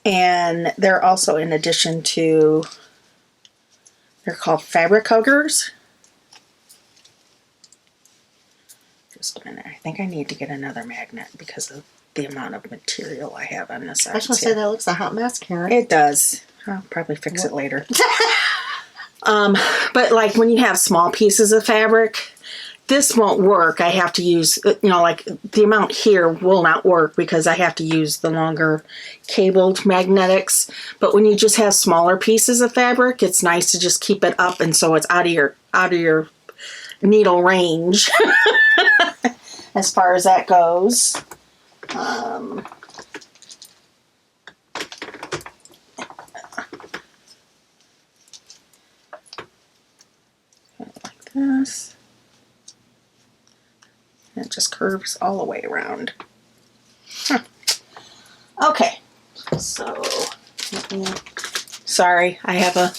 And they're also in addition to, they're called fabric huggers. Just a minute. I think I need to get another magnet because of the amount of material I have on this. I was going to say that looks a hot mess, Karen. It does. I'll probably fix it later. But like when you have small pieces of fabric, this won't work. I have to use, like the amount here will not work because I have to use the longer cabled magnetics. But when you just have smaller pieces of fabric, it's nice to just keep it up and so it's out of your needle range as far as that goes. Like this. And it just curves all the way around. Okay. So, sorry, I have a...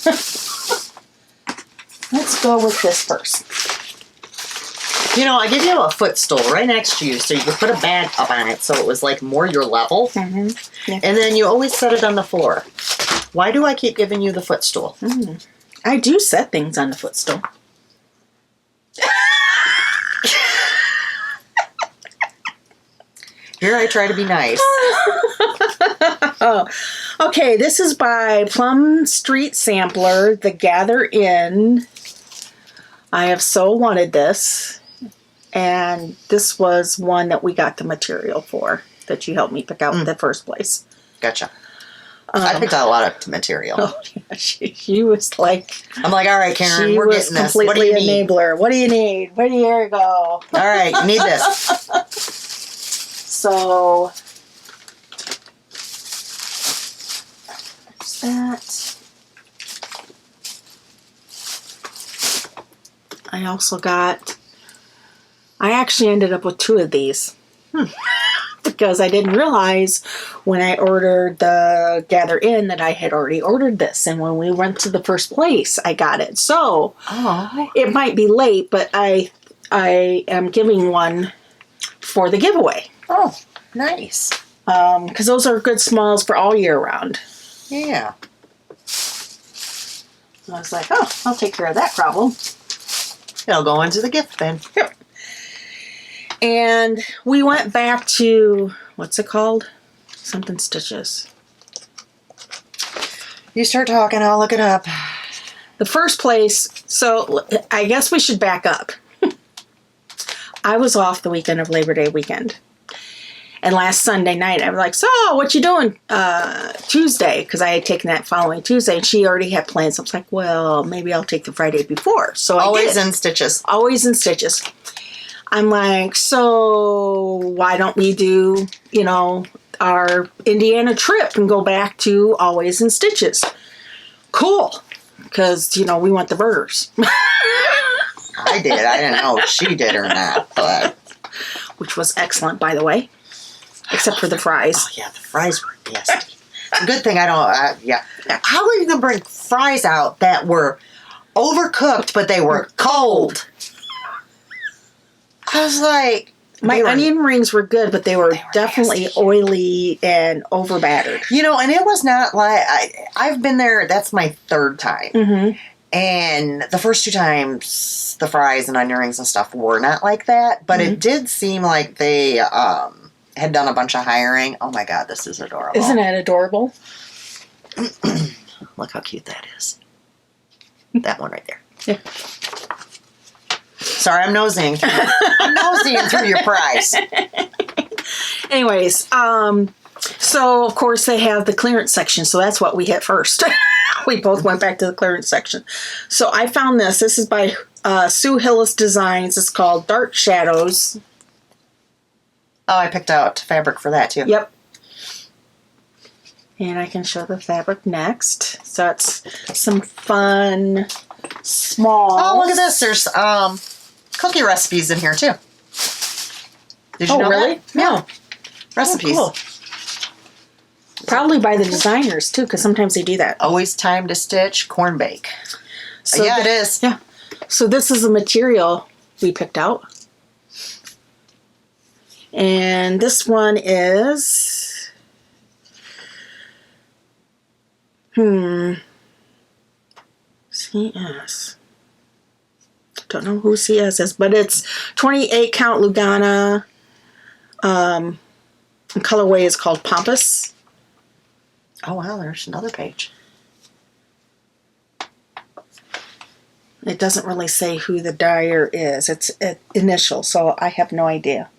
Let's go with this first. I give you a footstool right next to you so you could put a bag up on it so it was like more your level. Mm-hmm. Yeah. And then you always set it on the floor. Why do I keep giving you the footstool? I do set things on the footstool. Here I try to be nice. Oh, okay. This is by Plum Street Sampler, the Gather In. I have so wanted this. And this was one that we got the material for. that you helped me pick out in the first place. Gotcha. I picked out a lot of material. Oh, yeah, she was like... I'm like, all right, Karen, she we're was getting this. What do completely you need? enabler. What do you need? Here you go. All right, you need this. So... there's that. I also got... I actually ended up with 2 of these. Because I didn't realize when I ordered the Gather In that I had already ordered this. And when we went to the first place, I got it. So it might be late, but I am giving one for the giveaway. Oh, nice. Because those are good smalls for all year round. Yeah. And I was like, oh, I'll take care of that problem. It'll go into the gift bin. Yep. And we went back to, what's it called? Something Stitches. You start talking, I'll look it up. The first place, so I guess we should back up. I was off the weekend of Labor Day weekend. And last Sunday night, I was like, so what you doing Tuesday? Because I had taken that following Tuesday, and she already had plans. I was like, well, maybe I'll take the Friday before. So Always I did. in Stitches. Always in Stitches. I'm like, so why don't we do, our Indiana trip and go back to Always in Stitches? Cool. Because, we want the burgers. I did. I didn't know if she did or not. But Which was excellent, by the way. Except for the fries. Oh, yeah, the fries were nasty. It's a good thing I don't, yeah. How are you going to bring fries out that were overcooked, but they were cold? I was like... My onion rings were good, but they were definitely nasty. Oily and over battered. And it was not like... I've been there, that's my 3rd time. Mm-hmm. And the first 2 times, the fries and onion rings and stuff were not like that. But it did seem like they had done a bunch of hiring. Oh my God, this is adorable. Isn't that adorable? Look how cute that is. That one right there. Yeah. Sorry, I'm nosing. I'm nosing through your prize. Anyways, so of course they have the clearance section, so that's what we hit first. We both went back to the clearance section. So I found this. This is by Sue Hillis Designs. It's called Dark Shadows. Oh, I picked out fabric for that too. Yep. And I can show the fabric next. So it's some fun, small... Oh, look at this. There's cookie recipes in here too. Did you know really? that? No. Recipes. Oh, cool. Probably by the designers too, because sometimes they do that. Always time to stitch, corn bake. So yeah, it is. Yeah. So this is the material we picked out. And this one is... CS. Don't know who CS is, but it's 28 count Lugana. The colorway is called Pompous. Oh, wow, there's another page. It doesn't really say who the dyer is. It's initial, so I have no idea.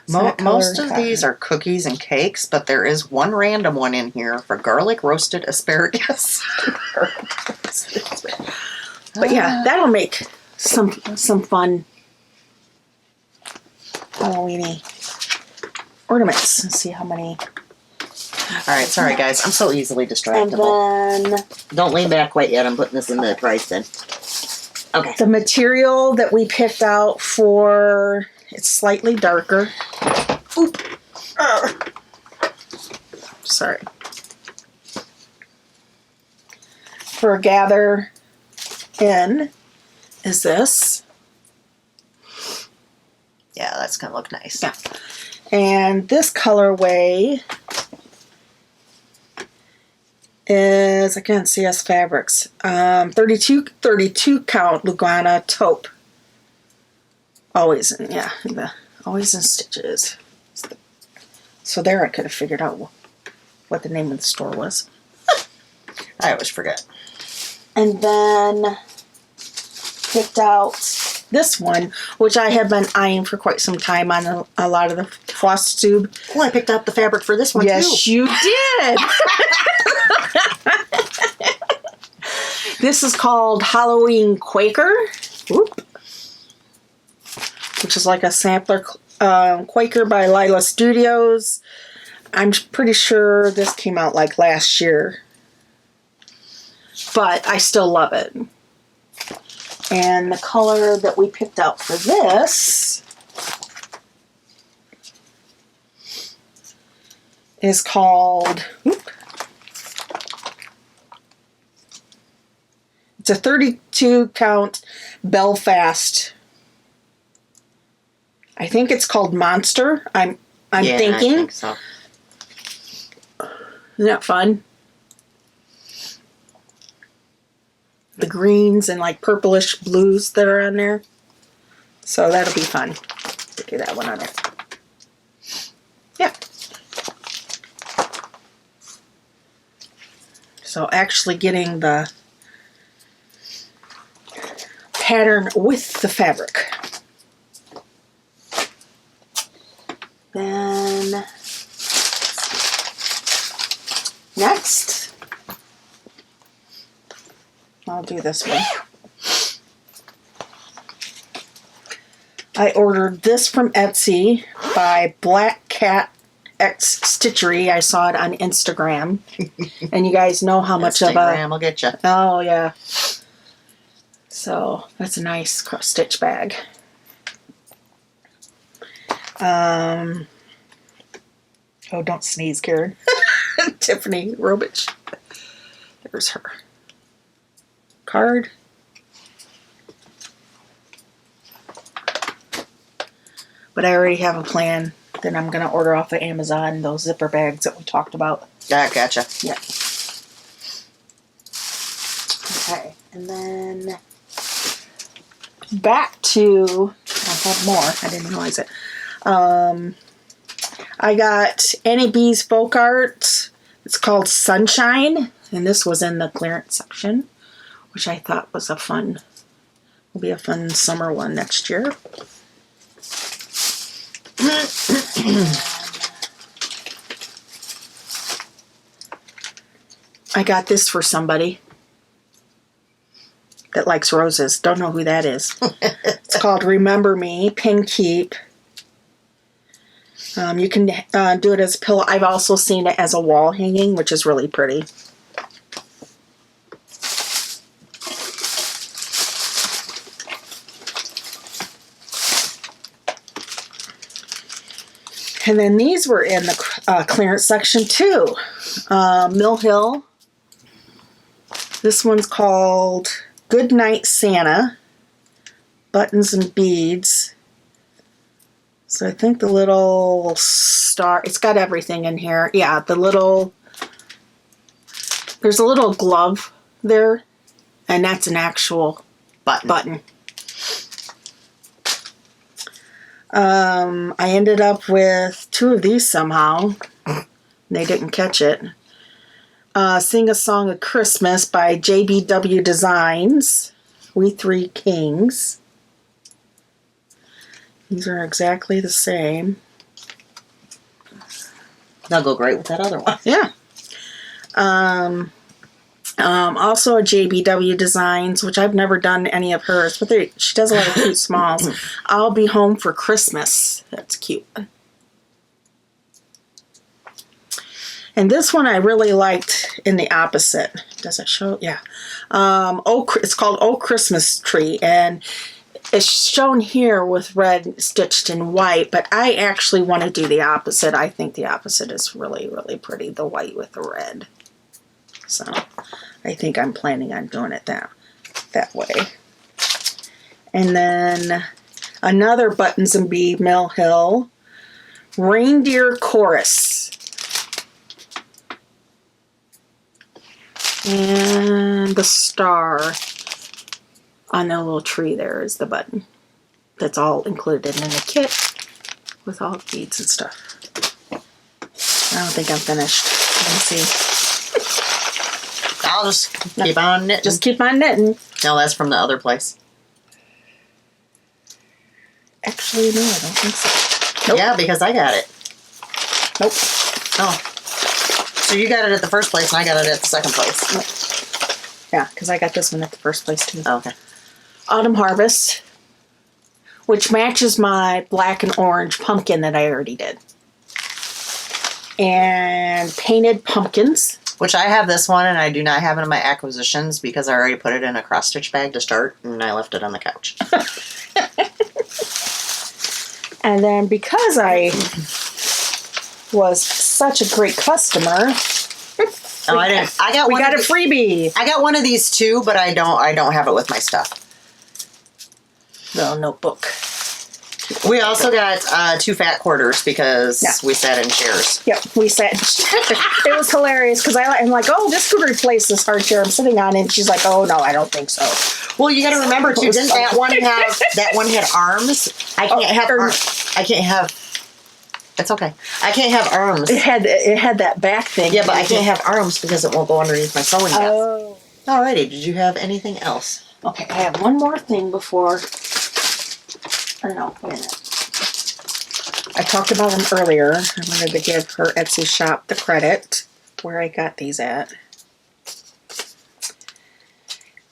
Most of these are cookies and cakes, but there is one random one in here for garlic roasted asparagus. But yeah, that'll make some fun Halloween-y ornaments. Let's see how many. All right, sorry guys, I'm so easily distractible. And then don't lean back quite yet. I'm putting this in the price bin. Okay. the material that we picked out for, it's slightly darker. Oop. Sorry. For Gather In is this. Yeah, that's going to look nice. Yeah. And this colorway is, again, CS Fabrics. 32 count Lugana taupe. Always in, always in Stitches. So there I could have figured out what the name of the store was. I always forget. And then picked out this one, which I have been eyeing for quite some time on a lot of the floss tube. Oh, I picked out the fabric for this one too. Yes, you did. This is called Halloween Quaker. Whoop. Which is like a sampler Quaker by Lila Studios. I'm pretty sure this came out like last year. But I still love it. And the color that we picked out for this is called, it's a 32 count Belfast. I think it's called Monster. I'm thinking. I think so. Isn't that fun? The greens and like purplish blues that are on there. So that'll be fun. Get that one on there. Yeah. So actually getting the pattern with the fabric. Then next, I'll do this one. I ordered this from Etsy by Black Cat X Stitchery. I saw it on Instagram. And you guys know how much of a... Instagram will get you. Oh, yeah. So, that's a nice cross stitch bag. Oh, don't sneeze, Karen. Tiffany Robich. There's her card. But I already have a plan that I'm going to order off of Amazon, those zipper bags that we talked about. Yeah, gotcha. Yeah. Okay, and then back to, I have more, I didn't realize it. I got Annie B's Folk Art. It's called Sunshine, and this was in the clearance section, which I thought was will be a fun summer one next year. I got this for somebody that likes roses. Don't know who that is. It's called Remember Me, Pin Keep. You can do it as a pillow. I've also seen it as a wall hanging, which is really pretty. And then these were in the clearance section too. Mill Hill. This one's called Good Night Santa. Buttons and beads. So I think the little star, it's got everything in here. Yeah, there's a little glove there, and that's an actual button. I ended up with 2 of these somehow. They didn't catch it. Sing a Song of Christmas by JBW Designs. We Three Kings. These are exactly the same. They'll go great with that other one. Yeah. Also a JBW Designs, which I've never done any of hers, but she does a lot of cute smalls. I'll Be Home for Christmas. That's cute. And this one I really liked in the opposite. Does it show? Yeah. It's called Oh Christmas Tree, and it's shown here with red stitched in white, but I actually want to do the opposite. I think the opposite is really, really pretty, the white with the red. So I think I'm planning on doing it that way. And then another Buttons and Bead Mill Hill Reindeer Chorus. And the star on the little tree there is the button. That's all included in the kit with all the beads and stuff. I don't think I'm finished. Let me see. I'll just keep on knitting. Just keep on knitting. No, that's from the other place. Actually, no, I don't think so. Nope. Yeah, because I got it. Nope. Oh. So you got it at the first place and I got it at the second place. Nope. Yeah, because I got this one at the first place too. Oh, okay. Autumn Harvest, which matches my black and orange pumpkin that I already did. And Painted Pumpkins. Which I have this one and I do not have it in my acquisitions because I already put it in a cross stitch bag to start and I left it on the couch. And then because I was such a great customer, Oh, I didn't. we got a freebie. I got one of these too, but I don't have it with my stuff. Little notebook. We also got 2 fat quarters because we sat in chairs. Yep, we sat. It was hilarious because I'm like, oh, this could replace this hard chair I'm sitting on, and she's like, oh no, I don't think so. Well, you got to remember too. Didn't that one had arms? I can't have. It's okay. I can't have arms. It had that back thing. Yeah, but I can't have arms because it won't go underneath my sewing desk. Oh. Alrighty. Did you have anything else? Okay, I have one more thing before. I don't know. Wait a minute. I talked about them earlier. I wanted to give her Etsy shop the credit where I got these at.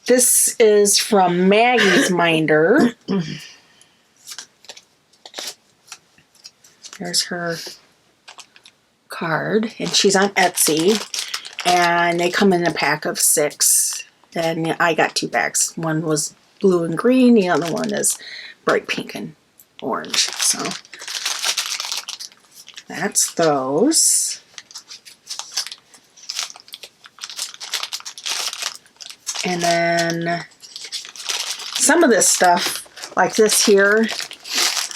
This is from Maggie's Minder. There's her card, and she's on Etsy, and they come in a pack of 6, and I got 2 packs. One was blue and green, the other one is bright pink and orange. So that's those. And then some of this stuff, like this here,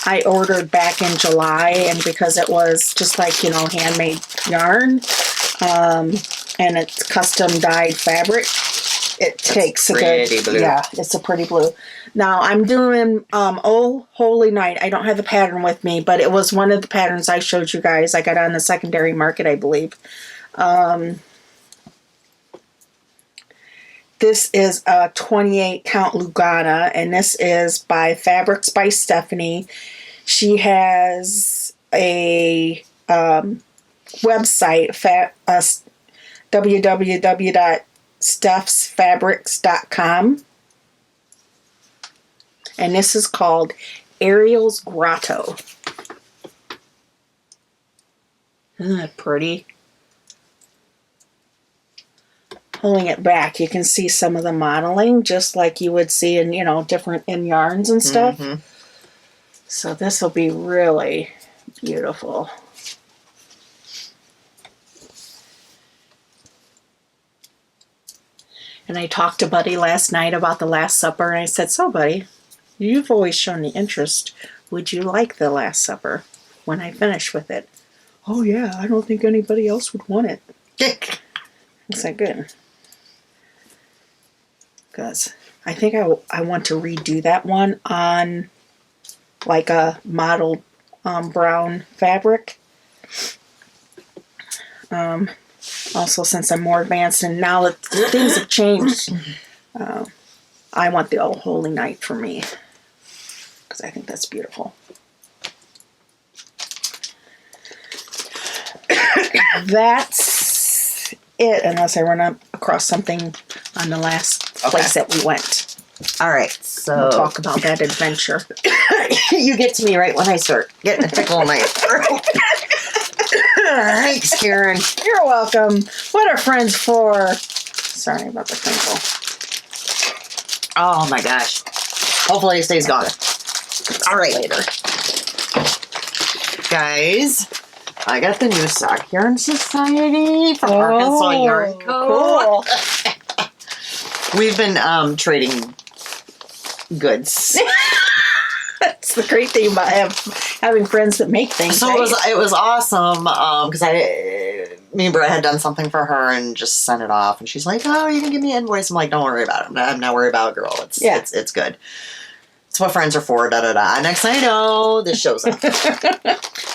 I ordered back in July, and because it was just like, handmade yarn, and it's custom dyed fabric, it takes a good blue. Yeah, it's a pretty blue. Now I'm doing Oh Holy Night. I don't have the pattern with me, but it was one of the patterns I showed you guys. I got on the secondary market, I believe. This is a 28 count Lugana, and this is by Fabrics by Stephanie. She has a website, www.stephsfabrics.com, and this is called Ariel's Grotto. Isn't that pretty? Pulling it back, you can see some of the modeling, just like you would see in, different yarns and stuff. Mm-hmm. So this will be really beautiful. And I talked to Buddy last night about the Last Supper, and I said, so Buddy, you've always shown the interest. Would you like the Last Supper when I finish with it? Oh yeah, I don't think anybody else would want it. I said, good. Because I think I want to redo that one on like a mottled brown fabric. Also, since I'm more advanced and now that things have changed, I want the Oh Holy Night for me. Because I think that's beautiful. That's it, unless I run across something on the last place that we went. All right, so we'll talk about that adventure. You get to me right when I start getting a tickle in my throat. Thanks, Karen. You're welcome. What are friends for? Sorry about the crinkle. Oh my gosh. Hopefully it stays gone. All right, later. Guys, I got the new Sock Yarn Society from Arkansas Yarn Co. Cool. We've been trading goods. That's the great thing about having friends that make things. So right? it was awesome because me and Brett had done something for her and just sent it off, and she's like, "Oh, you can give me an invoice." I'm like, "Don't worry about it. I'm not worried about it, girl. It's good. It's what friends are for." Da da da. Next thing I know, this shows up.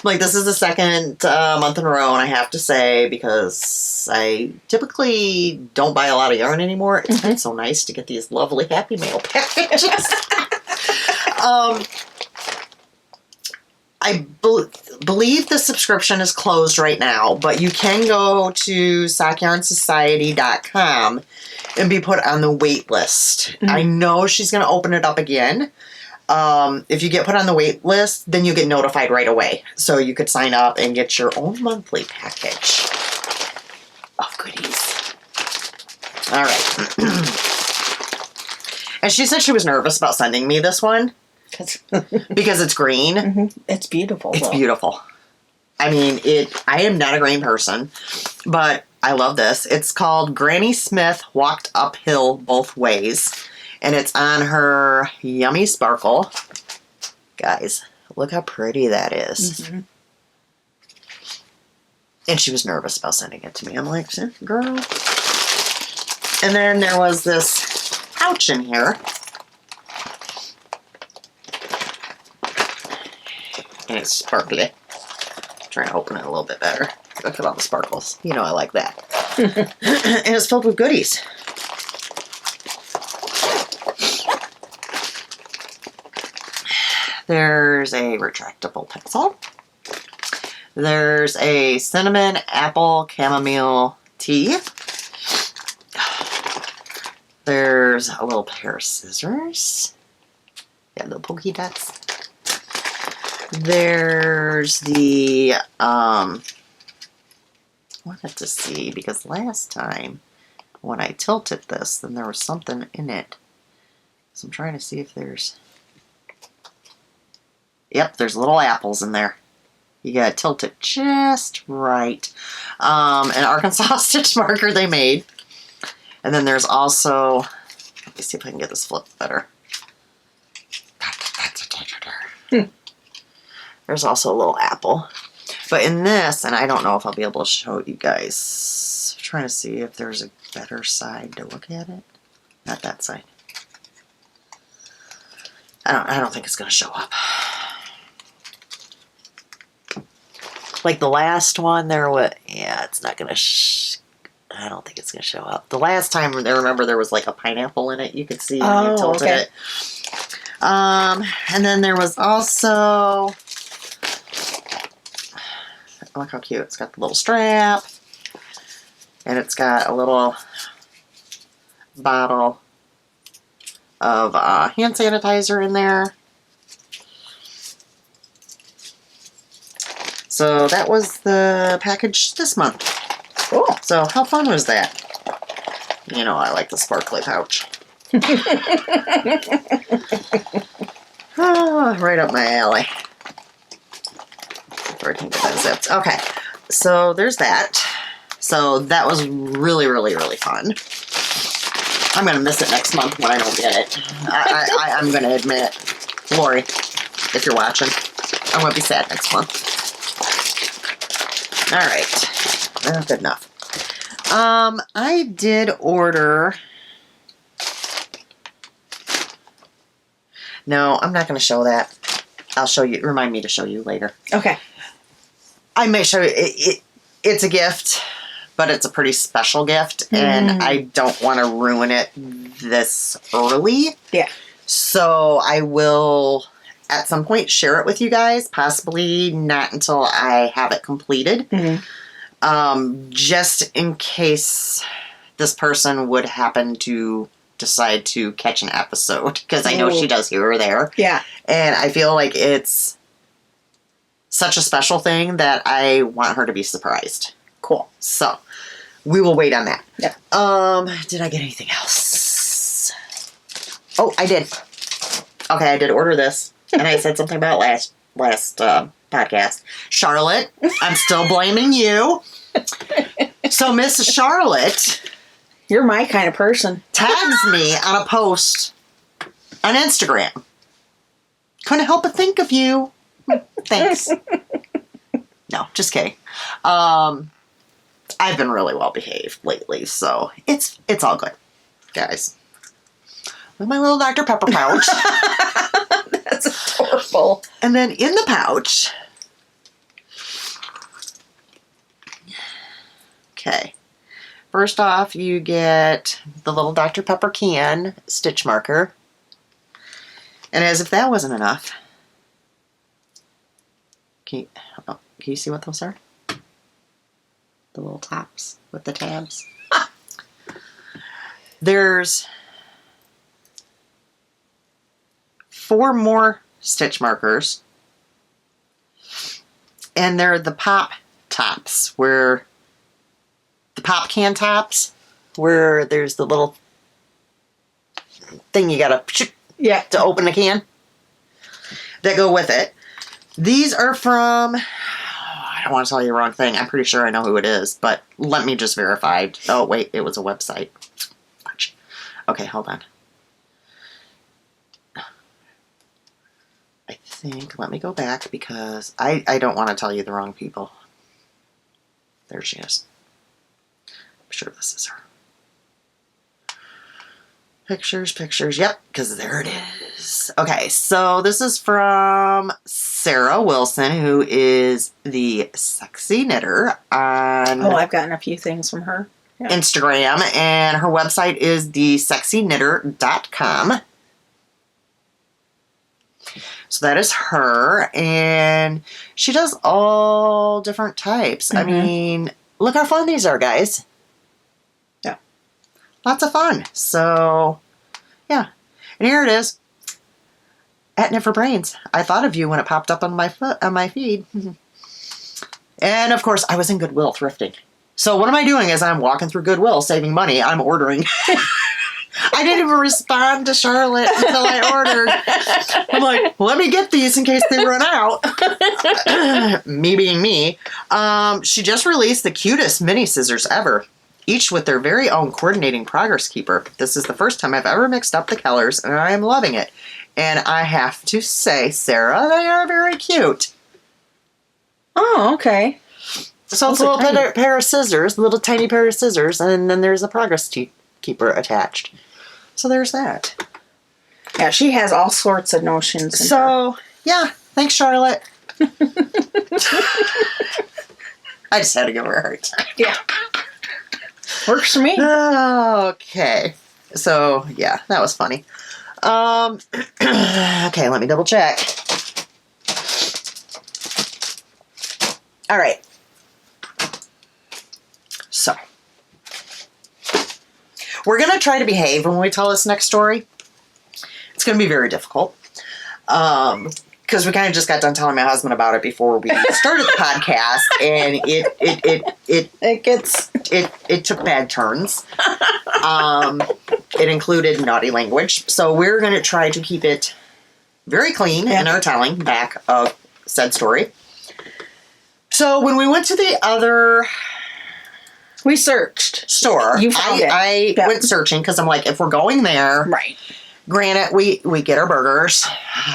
Like, this is the second month in a row, and I have to say, because I typically don't buy a lot of yarn anymore, it's been so nice to get these lovely Happy Mail packages. I believe the subscription is closed right now, but you can go to SakyarnSociety.com and be put on the wait list. I know she's going to open it up again. If you get put on the wait list, then you get notified right away. So you could sign up and get your own monthly package of goodies. All right. And she said she was nervous about sending me this one. Because it's green. It's beautiful. It's beautiful. I mean, I am not a green person, but I love this. It's called Granny Smith Walked Uphill Both Ways. And it's on her Yummy Sparkle. Guys, look how pretty that is. And she was nervous about sending it to me. I'm like, girl. And then there was this pouch in here. And it's sparkly. I'm trying to open it a little bit better. Look at all the sparkles. You know I like that. And it's filled with goodies. There's a retractable pencil. There's a cinnamon apple chamomile tea. There's a little pair of scissors. Yeah, little pokey dots. There's the, I wanted to see, because last time when I tilted this, then there was something in it. So I'm trying to see if there's, yep, there's little apples in there. You gotta tilt it just right. An Arkansas stitch marker they made. And then there's also, let me see if I can get this flip better. There's also a little apple. But in this, and I don't know if I'll be able to show you guys. I'm trying to see if there's a better side to look at it. Not that side. I don't think it's going to show up. Like the last one, yeah, it's not going to, I don't think it's going to show up. The last time, I remember there was like a pineapple in it. You could see when you tilted it. And then there was also, look how cute. It's got the little strap. And it's got a little bottle of hand sanitizer in there. So that was the package this month. Cool. So how fun was that? You know I like the sparkly pouch. Oh, right up my alley. Before I can get that zipped. Okay, so there's that. So that was really, really, really fun. I'm going to miss it next month when I don't get it. I'm going to admit, Lori, if you're watching, I'm going to be sad next month. All right, good enough. I did order. No, I'm not going to show that. I'll show you. Remind me to show you later. Okay. I may show you. It's a gift, but it's a pretty special gift, and I don't want to ruin it this early. Yeah. So I will, at some point, share it with you guys. Possibly not until I have it completed. Just in case this person would happen to decide to catch an episode, because I know she does here or there. Yeah. And I feel like it's such a special thing that I want her to be surprised. Cool. So we will wait on that. Yeah. Did I get anything else? Oh, I did. Okay, I did order this, and I said something about last podcast. Charlotte, I'm still blaming you. So Miss Charlotte, you're my kind of person, tags me on a post on Instagram. Couldn't help but think of you. Thanks. No, just kidding. I've been really well behaved lately, so it's all good, guys. With my little Dr. Pepper pouch. That's adorable. And then in the pouch, okay. First off, you get the little Dr. Pepper can stitch marker. And as if that wasn't enough, Can you see what those are? The little tops with the tabs. There's 4 more stitch markers. And they're the pop tops, where the pop can tops, where there's the little thing you gotta to open the can that go with it. These are from, I don't want to tell you the wrong thing. I'm pretty sure I know who it is, but let me just verify. Oh, wait, it was a website. Okay, hold on. I think, let me go back because I don't want to tell you the wrong people. There she is. I'm sure this is her. Pictures, yep, because there it is. Okay, so this is from Sarah Wilson, who is the Sexy Knitter on I've gotten a few things from her. Yeah. Instagram, and her website is thesexyknitter.com. So that is her, and she does all different types. I mean, look how fun these are, guys. Yeah. Lots of fun. So, yeah. And here it is. At Knit for Brains. I thought of you when it popped up on my feed. And, of course, I was in Goodwill thrifting. So what am I doing as I'm walking through Goodwill saving money? I'm ordering. I didn't even respond to Charlotte until I ordered. I'm like, let me get these in case they run out. Me being me. She just released the cutest mini scissors ever, each with their very own coordinating progress keeper. This is the first time I've ever mixed up the colors, and I am loving it. And I have to say, Sarah, they are very cute. Oh, okay. So it's a little pair of scissors, a little tiny pair of scissors, and then there's a progress keeper attached. So there's that. Yeah, she has all sorts of notions. So, yeah. Thanks, Charlotte. I just had to give her a hard time. Yeah. Works for me. Okay. So, yeah, that was funny. Okay, let me double check. All right. So, we're going to try to behave when we tell this next story. It's going to be very difficult. Because we kind of just got done telling my husband about it before we started the podcast, and it took bad turns. It included naughty language. So we're going to try to keep it very clean in our telling back of said story. So when we went to the other... We searched. Store. You found it. I went searching because I'm like, if we're going there... Right. Granted, we get our burgers,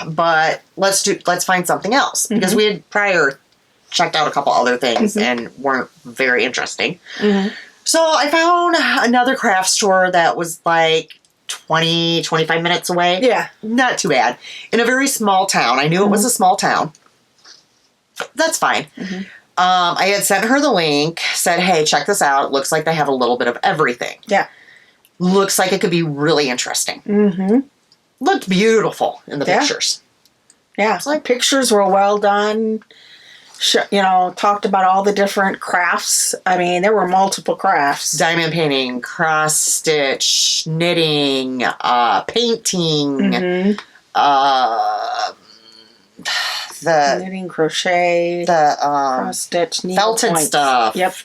but let's find something else. Because we had prior checked out a couple other things and weren't very interesting. So I found another craft store that was like 20, 25 minutes away. Yeah. Not too bad. In a very small town. I knew it was a small town. That's fine. I had sent her the link, said, hey, check this out. It looks like they have a little bit of everything. Yeah. Looks like it could be really interesting. Looked beautiful in the pictures. Yeah. Like pictures were well done. Talked about all the different crafts. I mean, there were multiple crafts. Diamond painting, cross stitch, knitting, painting, the knitting, crochet, the cross stitch, felted needlepoint stuff. Yep.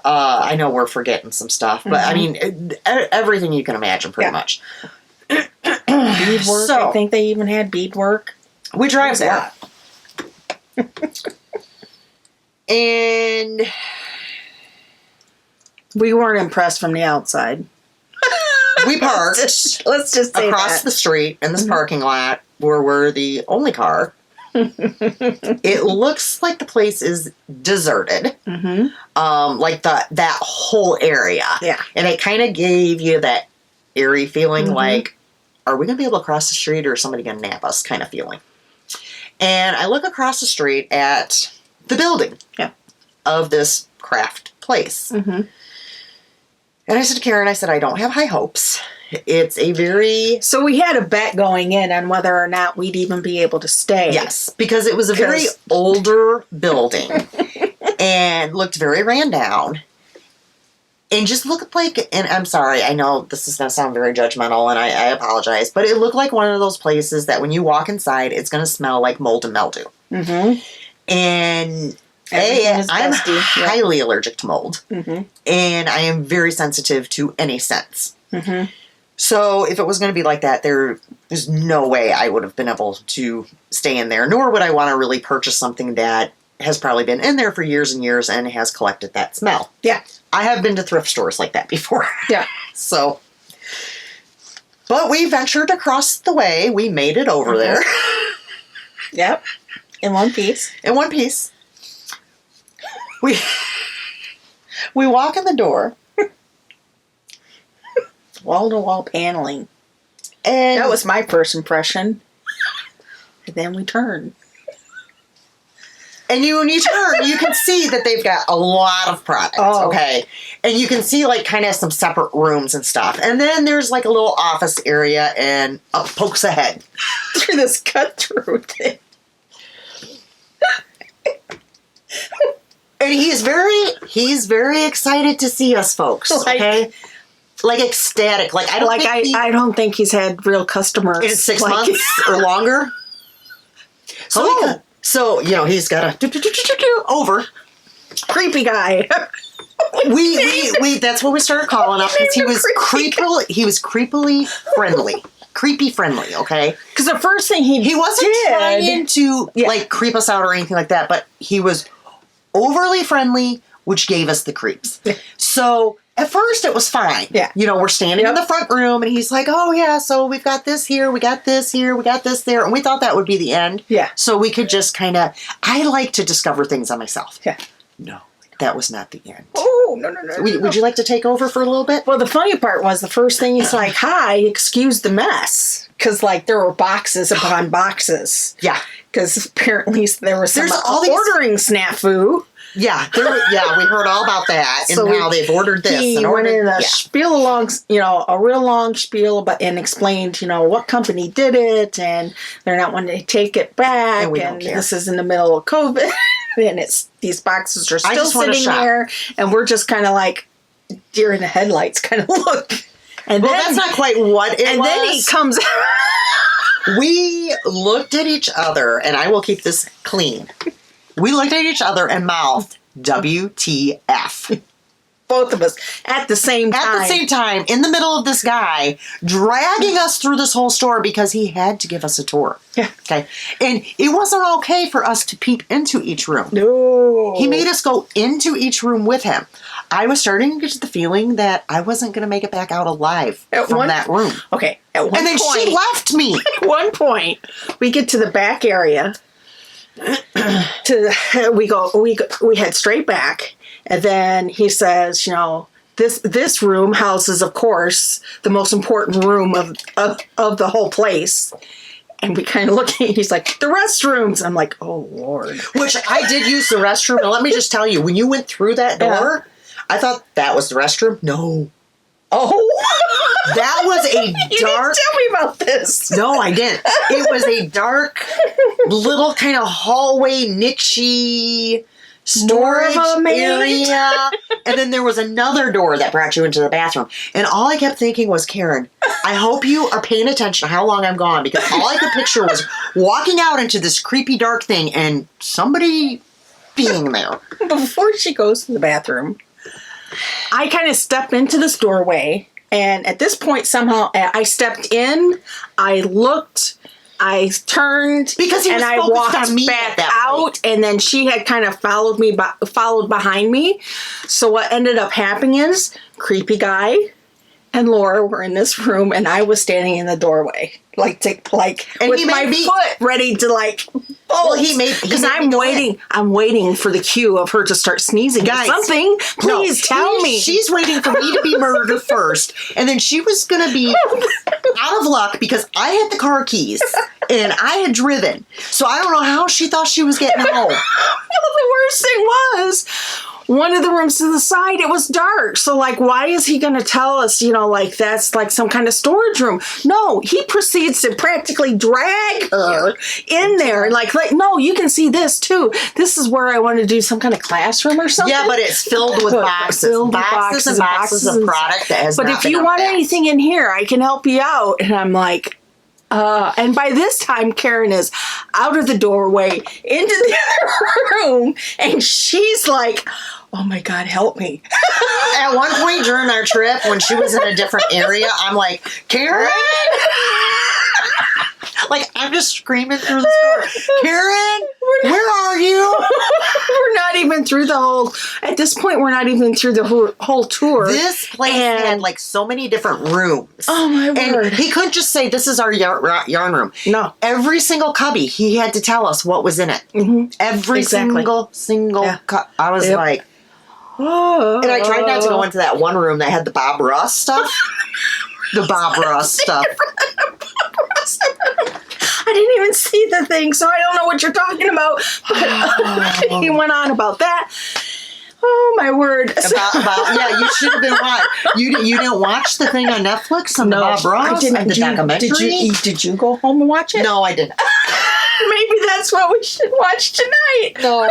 I know we're forgetting some stuff, but I mean, everything you can imagine pretty much. Beadwork. So, I think they even had beadwork. We drive there. And we weren't impressed from the outside. We parked let's just say across the street in this parking lot where we're the only car. It looks like the place is deserted. Like that whole area. Yeah. And it kind of gave you that eerie feeling like, are we going to be able to cross the street or is somebody going to nab us kind of feeling? And I look across the street at the building of this craft place. And I said to Karen, I don't have high hopes. It's a very... So we had a bet going in on whether or not we'd even be able to stay. Yes, because it was a very older building and looked very ran down. And just looked like, and I'm sorry, I know this is going to sound very judgmental, and I apologize, but it looked like one of those places that when you walk inside, it's going to smell like mold and mildew. Mm-hmm. And I'm highly allergic to mold, and I am very sensitive to any scents. Mm-hmm. So if it was going to be like that, there's no way I would have been able to stay in there, nor would I want to really purchase something that has probably been in there for years and years and has collected that smell. Yeah. I have been to thrift stores like that before. Yeah. So, but we ventured across the way. We made it over there. Yep. In one piece. In one piece. We walk in the door. Wall-to-wall paneling. And that was my first impression. And then we turned. And when you turn, you can see that they've got a lot of products, okay? And you can see, like, kind of some separate rooms and stuff. And then there's, like, a little office area and up pokes a head. Through this cut-through thing. And he's very excited to see us, folks, okay? Like, ecstatic. Like, I don't think he's had real customers. In 6 months or longer. So, you know, he's got a over. Creepy guy. we that's what we started calling him, because he was creepily friendly. Creepy friendly, okay? Because the first thing he wasn't trying to like creep us out or anything like that, but he was overly friendly, which gave us the creeps. So at first it was fine. Yeah. You know, we're standing in the front room and he's like, oh yeah, so we've got this here, we got this here, we got this there. And we thought that would be the end. Yeah. So we could just kind of, I like to discover things on myself. Yeah. No, that was not the end. Oh, no. Would you like to take over for a little bit? Well, the funny part was the first thing he's like, hi, excuse the mess. Because, like, there were boxes upon boxes. Yeah. Because apparently there was some all these ordering snafu. Yeah, we heard all about that, and how they've ordered this. He and went in a spiel along, a real long spiel, and explained, what company did it, and they're not wanting to take it back, and this is in the middle of COVID, and these boxes are still sitting there, and we're just kind of like deer in the headlights kind of look. And well, that's not quite what it was. And then he comes out. We looked at each other, and I will keep this clean. We looked at each other and mouthed, WTF. Both of us at the same time. At the same time, in the middle of this guy dragging us through this whole store because he had to give us a tour. Yeah. Okay. And it wasn't okay for us to peep into each room. No. He made us go into each room with him. I was starting to get the feeling that I wasn't going to make it back out alive from that room. Okay. At one and then point, she left me. At one point, we get to the back area. We head straight back, and then he says, this room houses, of course, the most important room of the whole place. And we kind of look at it, he's like, the restrooms. I'm like, oh Lord. Which I did use the restroom. And let me just tell you, when you went through that door, I thought that was the restroom. No. Oh, that was a dark. You didn't tell me about this. No, I didn't. It was a dark, little kind of hallway, niche-y storage area. And then there was another door that brought you into the bathroom. And all I kept thinking was, Karen, I hope you are paying attention to how long I'm gone, because all I could picture was walking out into this creepy, dark thing and somebody being there. Before she goes to the bathroom, I kind of step into this doorway, and at this point, somehow, I stepped in, I looked, I turned, because he was and I walked walked on me back at that out, point. And then she had kind of followed behind me. So what ended up happening is, creepy guy and Laura were in this room, and I was standing in the doorway, with my foot ready to bolt. Well, because I'm waiting for the cue of her to start sneezing or something. Please tell me. She's waiting for me to be murdered first, and then she was going to be out of luck because I had the car keys and I had driven. So I don't know how she thought she was getting home. Well, the worst thing one of the rooms to the side, it was dark. So, like, why is he going to tell us, like, that's like some kind of storage room? No, he proceeds to practically drag her in there. Like, no, you can see this too. This is where I want to do some kind of classroom or something. Yeah, but it's filled with boxes. Boxes and boxes of product that has But not if been you want unpacked. anything in here, I can help you out. And I'm like, and by this time, Karen is out of the doorway into the other room, and she's like, oh my God, help me. At one point during our trip, when she was in a different area, I'm like, Karen? Like, I'm just screaming through the store, Karen, where are you? We're not even through the whole, at this point, we're not even through the whole tour. This place had like so many different rooms. Oh my word. And he couldn't just say, this is our yarn room. No. Every single cubby, he had to tell us what was in it. Mm-hmm. Every single Yeah. I was like, Oh. and I tried not to go into that one room that had the Bob Ross stuff. The Bob Ross stuff. I didn't even see the thing, so I don't know what you're talking about. But he went on about that. Oh my word! Yeah, you should have been watching. You didn't watch the thing on Netflix on the Bob Ross? I didn't. And the documentary? Did you go home and watch it? No, I didn't. Maybe that's what we should watch tonight. No.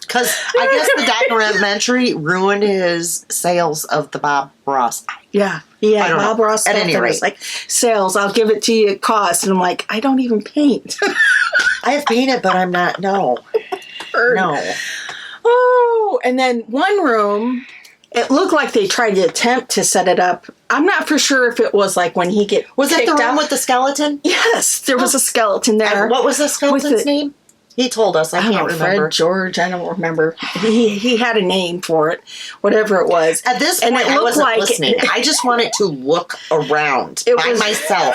Because I guess the documentary ruined his sales of the Bob Ross. Yeah, I don't Bob know. Ross. At any rate, like sales. I'll give it to you at cost, and I'm like, I don't even paint. I have painted, but I'm not. No. Oh, and then one room. It looked like they tried to attempt to set it up. I'm not for sure if it was like when he Was it the room out. with the skeleton? Yes, there was a skeleton there. And what was the skeleton's name? He told us. I can't remember. Fred, George, I don't remember. He had a name for it, whatever it was. At this point, I wasn't listening. I just wanted to look around by myself.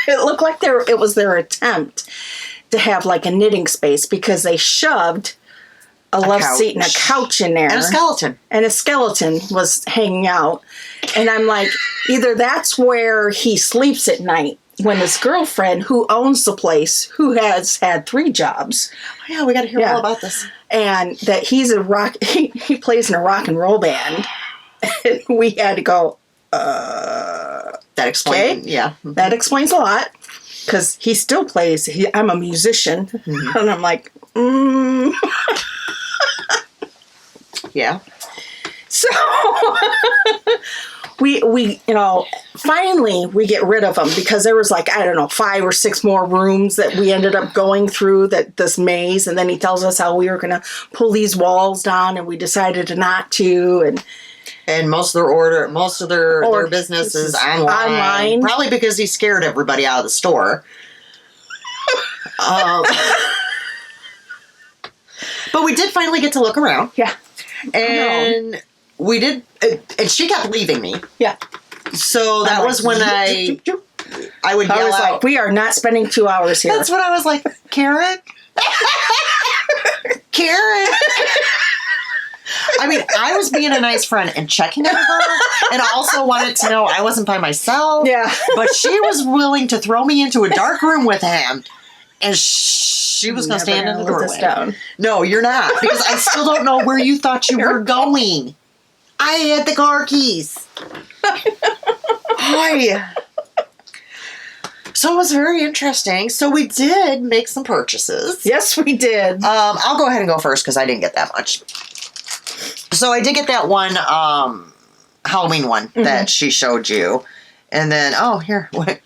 It looked like it was their attempt to have like a knitting space because they shoved a love seat and a couch in there. And a skeleton. And a skeleton was hanging out. And I'm like, either that's where he sleeps at night when his girlfriend, who owns the place, who has had 3 jobs. Oh, yeah, we got to hear all about this. And that he's he plays in a rock and roll band. And we had to go, that explains, yeah. That explains a lot. Because he still plays. I'm a musician. Mm-hmm. And I'm like, Yeah. So we finally we get rid of them because there was like, I don't know, 5 or 6 more rooms that we ended up going through this maze. And then he tells us how we were going to pull these walls down and we decided not to. And most of their business is online. Probably because he scared everybody out of the store. But we did finally get to look around. Yeah. And we did, and she kept leaving me. Yeah. So that was when I would yell out. Like, we are not spending 2 hours here. That's what I was like, Karen? Karen? I mean, I was being a nice friend and checking on her, and also wanted to know I wasn't by myself. Yeah. But she was willing to throw me into a dark room with him, and she was going to stand in the doorway. No, you're not, because I still don't know where you thought you were going. I had the car keys. Hi. So it was very interesting. So we did make some purchases. Yes, we did. I'll go ahead and go first because I didn't get that much. So I did get that one Halloween one that she showed you. And then, here. What?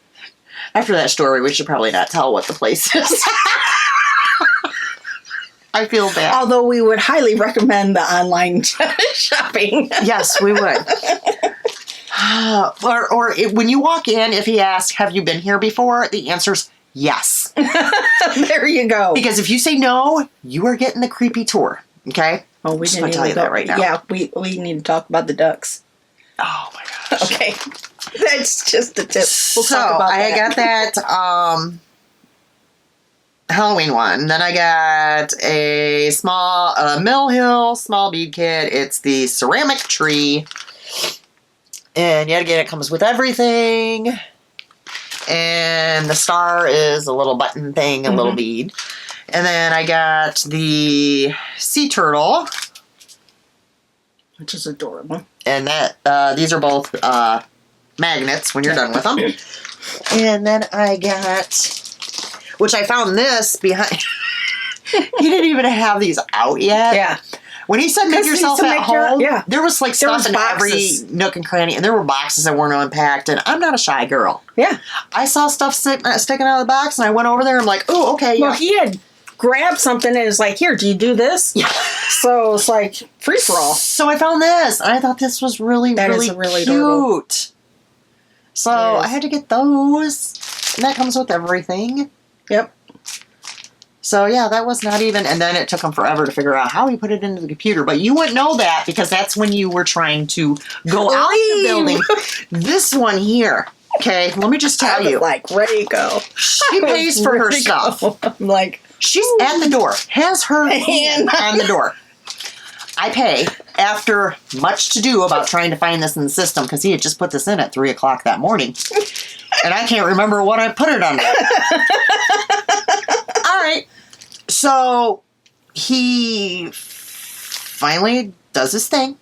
After that story, we should probably not tell what the place is. I feel bad. Although we would highly recommend the online shopping. Yes, we would. Or when you walk in, if he asks, have you been here before? The answer's yes. There you go. Because if you say no, you are getting the creepy tour. Okay? Oh, we just didn't tell you that right now. Yeah, we need to talk about the ducks. Oh my gosh. Okay. That's just a tip. We'll talk about I got that Halloween one. Then I got a small Mill Hill small bead kit. It's the ceramic tree. And yet again, it comes with everything. And the star is a little button thing, a little bead. And then I got the sea turtle. Which is adorable. And that these are both magnets when you're done with them. And then I got, which I found this behind. He didn't even have these out yet. Yeah. When he said make yourself at home, yeah. there was like There stuff was in boxes. every nook and cranny, and there were boxes that weren't unpacked, and I'm not a shy girl. Yeah. I saw stuff sticking out of the box, and I went over there, and I'm like, oh, okay, Well, yeah. he had grabbed something and was like, here, do you do this? Yeah. So it's like free for all. So I found this, and I thought this was really, That really, is really cute. adorable. So Yes. I had to get those, and that comes with everything. Yep. So yeah, that was not even, and then it took him forever to figure out how he put it into the computer. But you wouldn't know that because that's when you were trying to go out the building. This one here, okay, let me just I tell was you. like, ready to go. She pays for her Ready to stuff. go. I'm like, She's at the door, has her hand on the door. I pay after much to do about trying to find this in the system because he had just put this in at 3 o'clock that morning. And I can't remember what I put it under. All right. So he finally does his thing.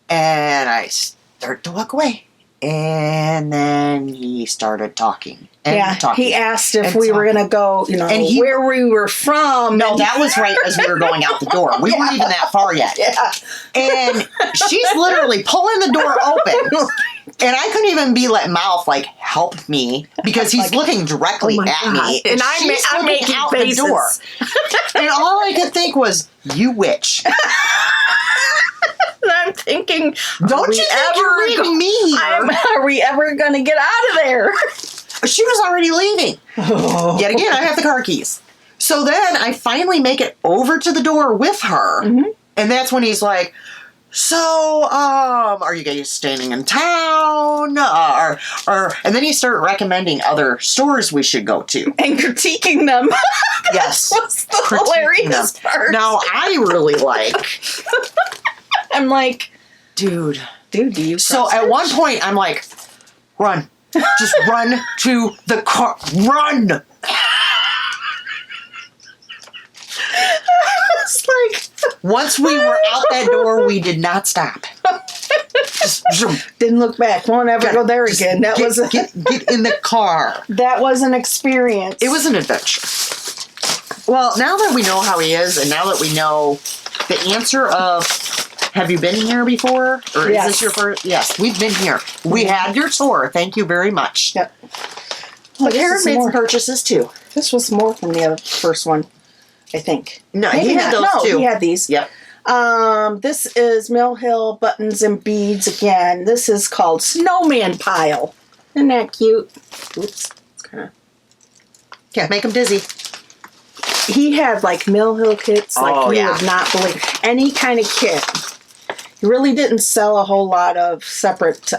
And I start to walk away. And then he started talking. And yeah, talking. he asked if and we were talking. going to go, you know, And he- where we were from. No, and- that was right as we were going out the door. We weren't even that far yet. Yeah. And she's literally pulling the door open. And I couldn't even be let mouth like help me because he's Like, looking directly oh my at God. me. And she's I'm looking making out faces. the door. And all I could think was, you witch. And I'm thinking, Don't you think you're leaving me here? Are we ever going to get out of there? She was already leaving. Yet again, I have the car keys. So then I finally make it over to the door with her. Mm-hmm. And that's when he's like, so, are you guys staying in town? And then he started recommending other stores we should go to. And critiquing them. Yes. That's the Critiquing hilarious them. part. Now, I really like, I'm like, dude. dude, do you So trust at her? one point, I'm like, run. Just run to the car. Run. It's like, Once we were out that door, we did not stop. Just zoom. didn't look back. Won't ever go there Just again. That get, was a, get in the car. that was an experience. It was an adventure. Well, now that we know how he is, and now that we know the answer of, have you been here before? Or Yes. is this your first? Yes, we've been here. We had your tour. Thank you very much. Yep. But this Aaron is made some more. purchases too. This was more from the other first one, I think. No, he had those too. He had these. Yep. This is Mill Hill Buttons and Beads again. This is called Snowman Pile. Isn't that cute? Oops. It's kind of. Can't make him dizzy. He had like Mill Hill kits, like Oh, you yeah. would not believe. Any kind of kit. He really didn't sell a whole lot of separate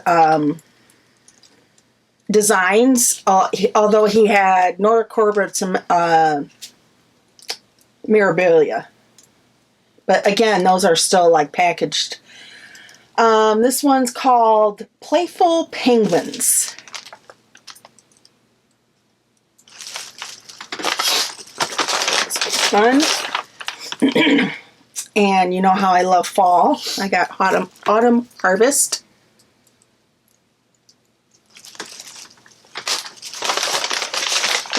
designs, although he had Nora Corbett's Mirabilia. But again, those are still like packaged. This one's called Playful Penguins. Fun. And you know how I love fall. I got autumn harvest.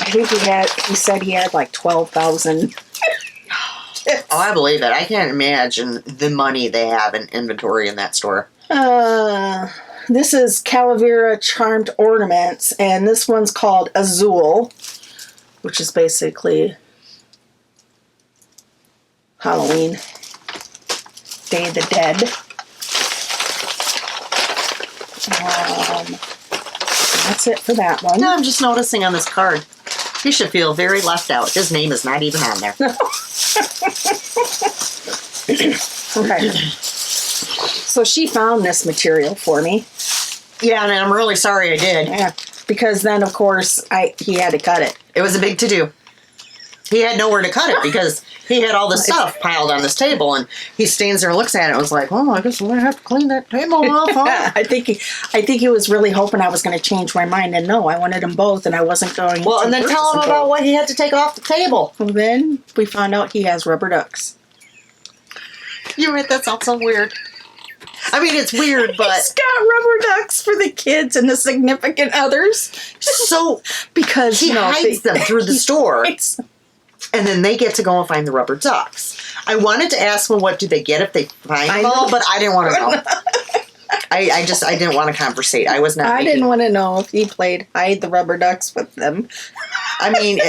I think he said he had like 12,000. Oh, I believe it. I can't imagine the money they have in inventory in that store. This is Calavera Charmed Ornaments, and this one's called Azul, which is basically Halloween, Day of the Dead. That's it for that one. No, I'm just noticing on this card. He should feel very left out. His name is not even on there. Okay. So she found this material for me. Yeah, and I'm really sorry I did. Yeah. Because then, of course, he had to cut it. It was a big to-do. he had nowhere to cut it because he had all this stuff piled on this table, and he stands there and looks at it and was like, well, I guess we're going to have to clean that table off, huh? I think he was really hoping I was going to change my mind, and no, I wanted them both, and I wasn't going Well, to and then tell him purchase them about both. what he had to take off the table. Well, then we found out he has rubber ducks. You made that sound so weird. I mean, it's weird, but... He's got rubber ducks for the kids and the significant others. So, Because, he hides them through the store, It's, and then they get to go and find the rubber ducks. I wanted to ask, well, what do they get if they find I them all, know. but I didn't want to know. I didn't want to conversate. I was not I making- didn't want to know if he played hide the rubber ducks with them. I mean...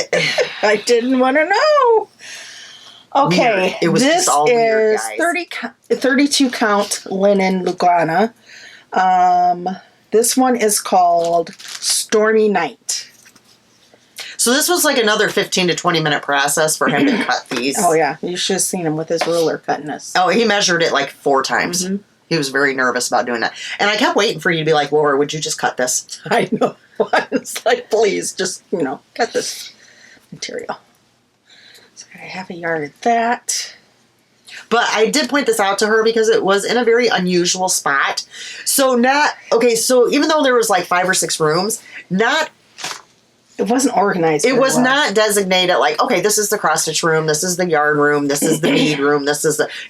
I didn't want to know. Okay, Weird. It was this just all weird, is guys. 32 count linen Lugana. This one is called Stormy Night. So this was like another 15 to 20 minute process for him to cut these. Oh yeah, you should have seen him with his ruler cutting this. Oh, he measured it like 4 times. Mhm. He was very nervous about doing that. And I kept waiting for you to be like, Laura, would you just cut this? I know. It's like, please, just, cut this material. So I got a half a yard of that. But I did point this out to her because it was in a very unusual spot. So even though there was like 5 or 6 rooms, It wasn't organized. it very was well. not designated like, okay, this is the cross stitch room, this is the yarn room, this is the bead room,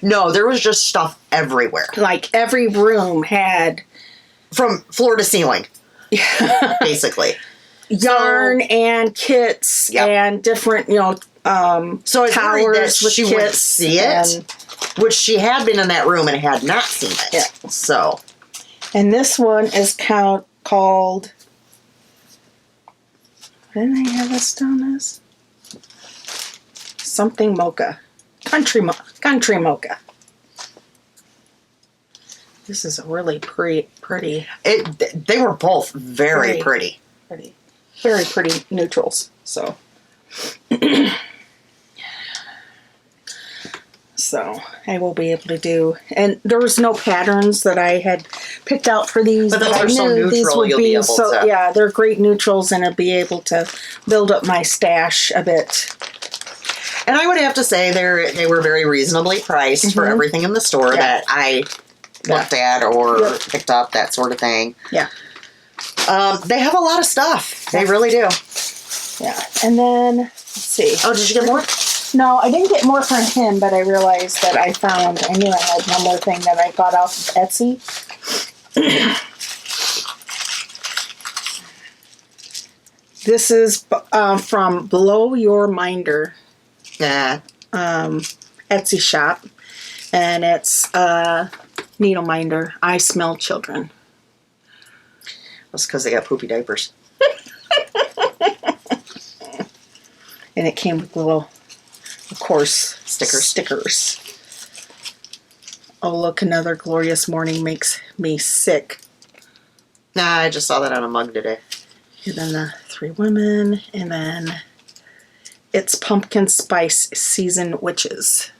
no, there was just stuff everywhere. Like every room had From floor to ceiling, basically. yarn and kits Yep. and different, So I was worried that towers with she would kits see it, which she had been in that room and had not seen it. Yeah. So, And this one is called. What did I have this down as? Something mocha. Country mocha. This is really pretty. they were both very pretty. Very pretty neutrals. So. So I will be able to do, and there was no patterns that I had picked out for these. But those I are so knew these neutral, would you'll be able to- Yeah, they're great neutrals, and I'll be able to build up my stash a bit. And I would have to say they were very reasonably priced for everything in the store that I looked at or picked up, that sort of thing. Yeah. They have a lot of stuff. They really do. Yeah, and then let's see. Oh, did you get more? No, I didn't get more from him, but I realized that I knew I had one more thing that I got off of Etsy. This is from Blow Your Minder Nah. Etsy shop, and it's Needle Minder. I Smell Children. That's because they got poopy diapers. And it came with little, of course, Stickers. Oh, look, another glorious morning makes me sick. Nah, I just saw that on a mug today. And then the 3 women, and then it's pumpkin spice season witches.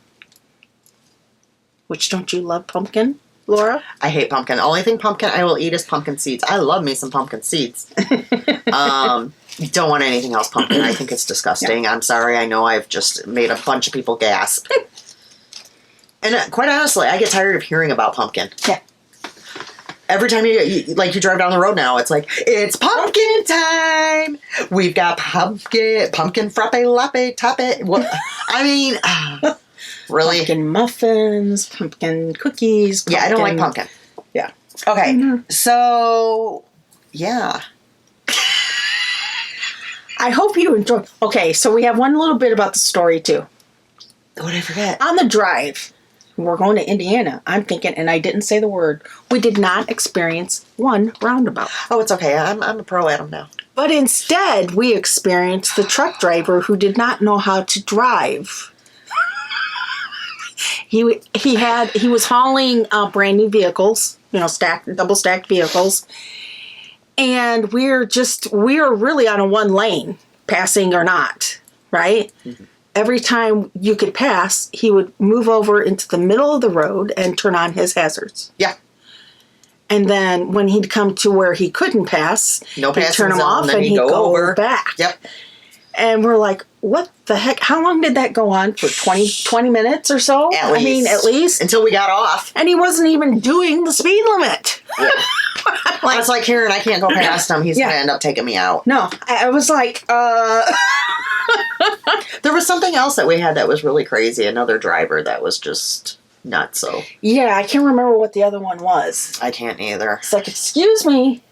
Which, don't you love pumpkin, Laura? I hate pumpkin. The only thing pumpkin I will eat is pumpkin seeds. I love me some pumpkin seeds. Don't want anything else pumpkin. I think it's disgusting. I'm sorry. I know I've just made a bunch of people gasp. And quite honestly, I get tired of hearing about pumpkin. Yeah. Every time you drive down the road now, it's like, it's pumpkin time. We've got pumpkin frappe, latte, tappe. What? I mean, really? Pumpkin muffins, pumpkin cookies. Yeah, I don't like pumpkin. Yeah. Okay, so, yeah. I hope you enjoy. Okay, so we have one little bit about the story, too. What did I forget? On the drive, we're going to Indiana. I'm thinking, and I didn't say the word, we did not experience one roundabout. Oh, it's okay. I'm a pro at them now. But instead, we experienced the truck driver who did not know how to drive. He was hauling brand new vehicles, double stacked vehicles, and we're really on a 1 lane, passing or not, right? Mm-hmm. Every time you could pass, he would move over into the middle of the road and turn on his hazards. Yeah. And then when he'd come to where he couldn't pass, No he'd passing turn them zone, off then and he'd he'd go go over. back. Yep. And we're like, what the heck? How long did that go on? For 20 minutes or so? At least. Until we got off. And he wasn't even doing the speed limit. Yeah. I was like, Karen, I can't go past him. He's going to end up taking me out. No, I was like, There was something else that we had that was really crazy. Another driver that was just nuts. So yeah, I can't remember what the other one was. I can't either. It's like, excuse me.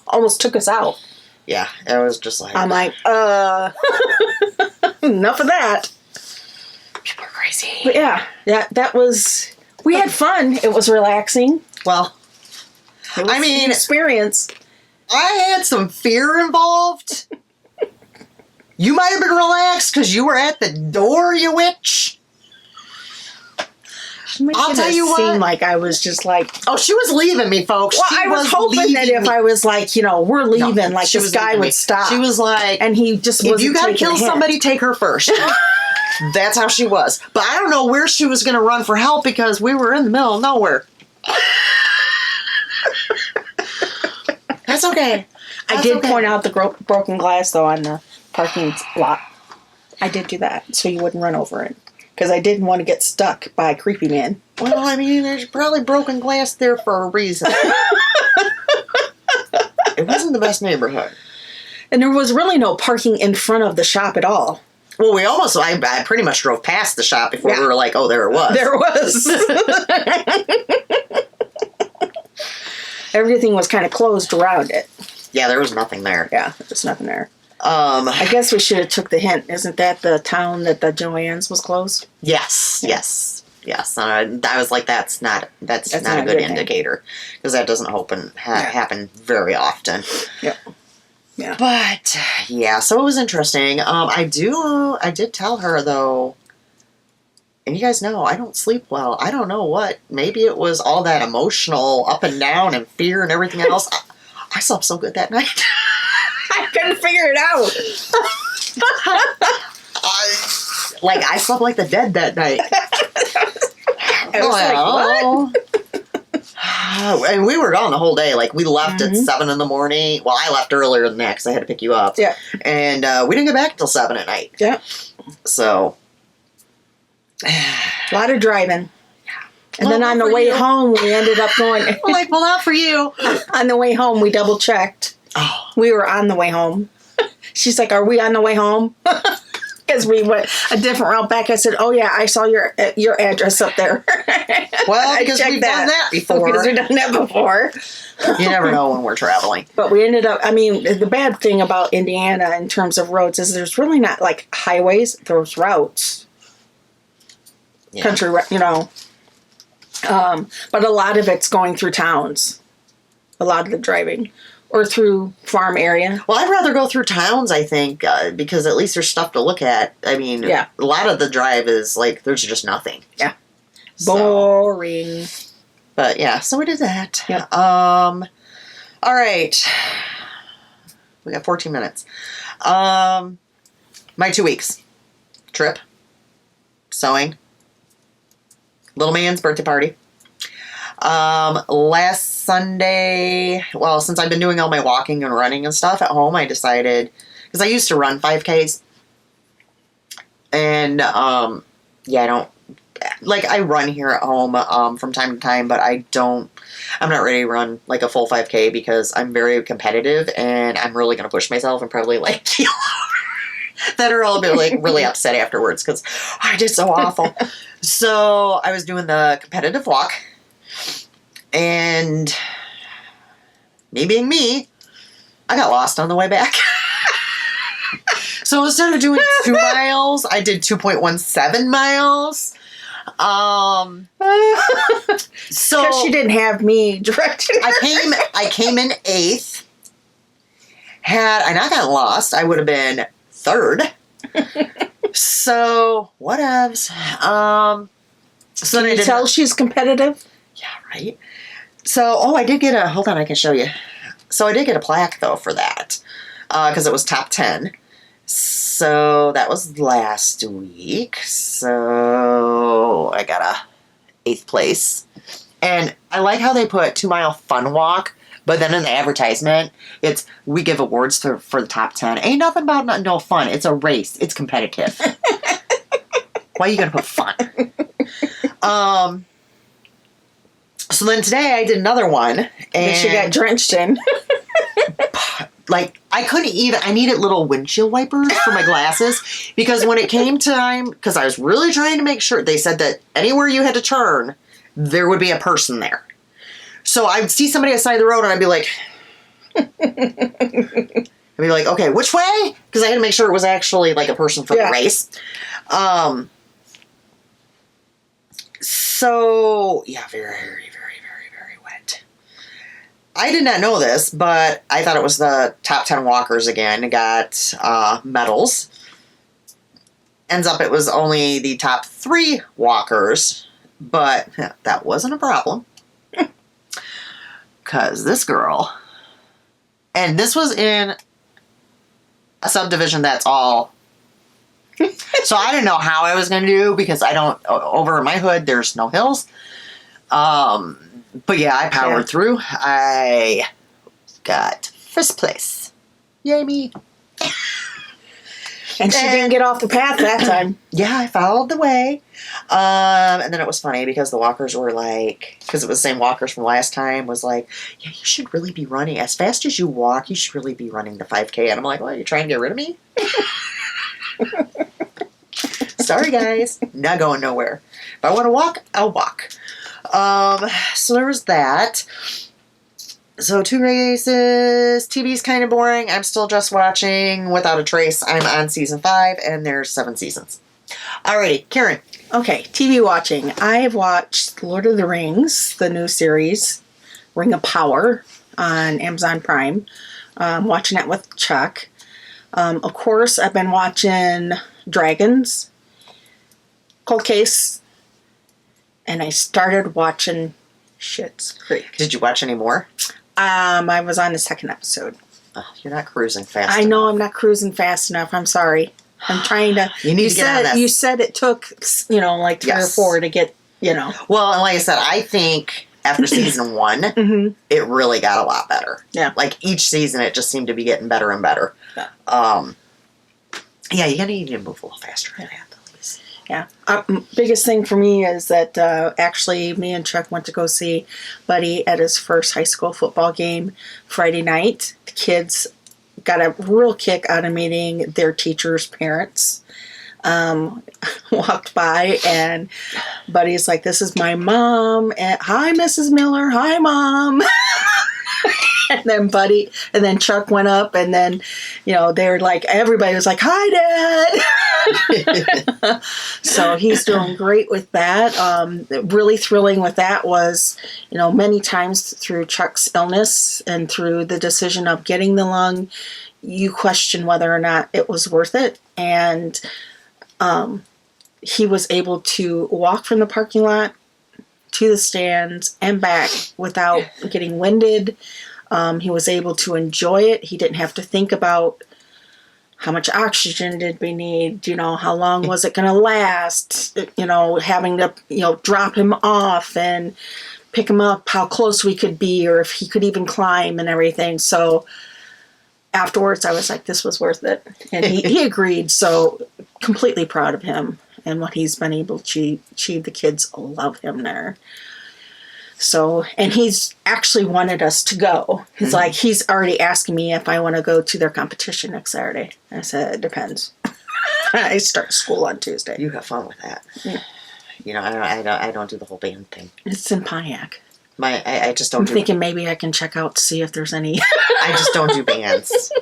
Almost took us out. Yeah, it was just like... I'm like, enough of that. People are crazy. But yeah, that was... We had fun. It was relaxing. Well, It was an experience. I had some fear involved. You might have been relaxed because you were at the door, you witch. I'll tell you what. Seemed like I was just like... Oh, she was leaving me, folks. Well, I was hoping that if I was like, we're leaving, like this guy would stop. She was like... And he just wasn't. If you gotta kill somebody, take her first. That's how she was. But I don't know where she was going to run for help because we were in the middle of nowhere. That's okay. I did point out the broken glass, though, on the parking lot. I did do that, so you wouldn't run over it. Because I didn't want to get stuck by a creepy man. Well, I mean, there's probably broken glass there for a reason. It wasn't the best neighborhood. And there was really no parking in front of the shop at all. Well, I pretty much drove past the shop before we were like, oh, there it was. There it was. Everything was kind of closed around it. Yeah, there was nothing there. Yeah, there was nothing there. I guess we should have took the hint. Isn't that the town that the Joann's was closed? Yes. And I was like, that's not a good indicator because that doesn't happen very often. Yep. Yeah. But yeah, so it was interesting. I did tell her though, and you guys know I don't sleep well. I don't know what. Maybe it was all that emotional up and down and fear and everything else. I slept so good that night. I couldn't figure it out. I slept like the dead that night. I was like, what? And we were gone the whole day. Like, we left at 7 in the morning. Well, I left earlier than that because I had to pick you up. Yeah. And we didn't get back until 7 at night. Yeah. So. A lot of driving. And then on the way home, we ended up going... I'm like, well, not for you. On the way home, we double-checked. Oh. We were on the way home. She's like, are we on the way home? Because we went a different route back. I said, oh, yeah, I saw your address up there. Well, because we've done that before. Because we've done that before. You never know when we're traveling. But we ended up... I mean, the bad thing about Indiana in terms of roads is there's really not, like, highways. There's routes. Yeah. Country, but a lot of it's going through towns. A lot of the driving. Or through farm area. Well, I'd rather go through towns, I think, because at least there's stuff to look at. I mean, a lot of the drive is, like, there's just nothing. Yeah. Boring. But, yeah, so we did that. Yep. All right. We got 14 minutes. My 2 weeks. Trip. Sewing. Little man's birthday party. Last Sunday, well, since I've been doing all my walking and running and stuff at home, I decided, because I used to run 5Ks, and, I don't, I run here at home, from time to time, but I'm not ready to run, like, a full 5K, because I'm very competitive, and I'm really going to push myself and probably, keel over. That or I'll be, really upset afterwards, because I did so awful. So, I was doing the competitive walk, and me being me, I got lost on the way back. So instead of doing 2 miles, I did 2.17 miles. So because she didn't have me directed. I came in 8th. And I got lost, I would have been 3rd. So whatevs. So Can you tell she's competitive? Yeah, right. So, I did get hold on, I can show you. So I did get a plaque, though, for that. Because it was top 10. So that was last week. So I got a 8th place. And I like how they put 2 Mile Fun Walk, but then in the advertisement, it's we give awards for the top 10. Ain't nothing about no fun. It's a race. It's competitive. Why are you gonna put fun? So then today I did another one, and that she got drenched in. Like, I needed little windshield wipers for my glasses, because when it came time, because I was really trying to make sure, they said that anywhere you had to turn, there would be a person there. So I would see somebody on the side of the road, and I'd be like, okay, which way? Because I had to make sure it was actually like a person for the race. So, yeah, very, very, very, very, very wet. I did not know this, but I thought it was the top 10 walkers again. It got medals. Ends up it was only the top 3 walkers, but that wasn't a problem. Because this girl, and this was in a subdivision that's all... So I didn't know how I was going to do, because I don't... Over in my hood, there's no hills. But yeah, I powered through. I got first place. Yay me. And she didn't get off the path that time. Yeah, I followed the way. And then it was funny because the walkers were like, because it was the same walkers from last time, was like, yeah, you should really be running. As fast as you walk, you should really be running the 5K. And I'm like, well, you're trying to get rid of me? Sorry, guys. Not going nowhere. If I want to walk, I'll walk. So there was that. So 2 races. TV's kind of boring. I'm still just watching Without a Trace. I'm on season 5, and there's 7 seasons. Alrighty, Karen. Okay, TV watching. I have watched Lord of the Rings, the new series, Ring of Power, on Amazon Prime. Watching that with Chuck. Of course, I've been watching Dragons, Cold Case, and I started watching Schitt's Creek. Did you watch any more? I was on the 2nd episode. Oh, you're not cruising fast I know enough. I'm not cruising fast enough. I'm sorry. I'm trying to... You need to get on this. You said it took, like 3 or 4 to get, Well, and like I said, I think after season 1, it really got a lot better. Yeah. Like, each season, it just seemed to be getting better and better. Yeah. Yeah, you need to move a little faster. Yeah. Biggest thing for me is that actually me and Chuck went to go see Buddy at his first high school football game Friday night. The kids got a real kick out of meeting their teachers' parents. Walked by, and Buddy's like, "This is my mom." And, "Hi, Mrs. Miller." "Hi, Mom." And then Chuck went up, and then, they're like, everybody was like, "Hi, Dad." So he's doing great with that. Really thrilling with that was, many times through Chuck's illness and through the decision of getting the lung, you question whether or not it was worth it. And he was able to walk from the parking lot to the stands and back without getting winded. He was able to enjoy it. He didn't have to think about how much oxygen did we need, how long was it going to last, having to, drop him off and pick him up, how close we could be, or if he could even climb and everything. So afterwards, I was like, this was worth it. And he agreed. So completely proud of him and what he's been able to achieve. The kids love him there. So, and he's actually wanted us to go. He's like, he's already asking me if I want to go to their competition next Saturday. I said, it depends. I start school on Tuesday. You have fun with that. Yeah. I don't do the whole band thing. It's in Pontiac. I just don't. I'm thinking maybe I can check out to see if there's any. I just don't do bands.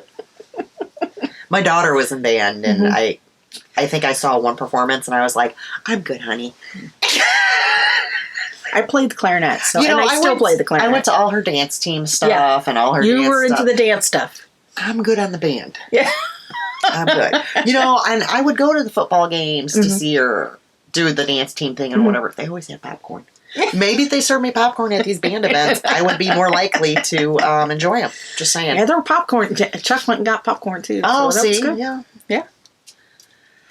My daughter was in band, and I think I saw one performance, and I was like, I'm good, honey. I played the clarinet, and I still play the clarinet. I went to all her dance team stuff and all her dance stuff. You were into the dance stuff. I'm good on the band. Yeah. I'm good. And I would go to the football games to see her do the dance team thing and whatever. They always have popcorn. Maybe if they served me popcorn at these band events, I would be more likely to enjoy them. Just saying. Yeah, there were popcorn. Chuck went and got popcorn, too. Oh, so see? Good. Yeah. Yeah.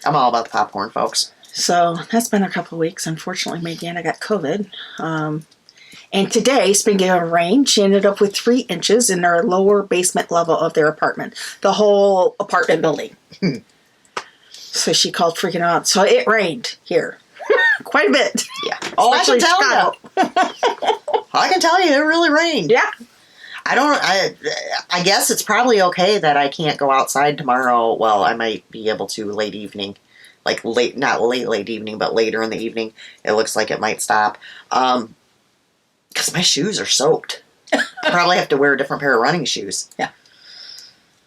I'm all about the popcorn, folks. So that's been a couple of weeks. Unfortunately, me again, I got COVID. And today, speaking of rain, she ended up with 3 inches in their lower basement level of their apartment. The whole apartment building. So she called freaking out. So it rained here. Quite a bit. Yeah. Oh, I can tell you. I can tell you, it really rained. Yeah. I guess it's probably okay that I can't go outside tomorrow. Well, I might be able to late evening. Like not late evening, but later in the evening. It looks like it might stop. Because my shoes are soaked. I probably have to wear a different pair of running shoes. Yeah.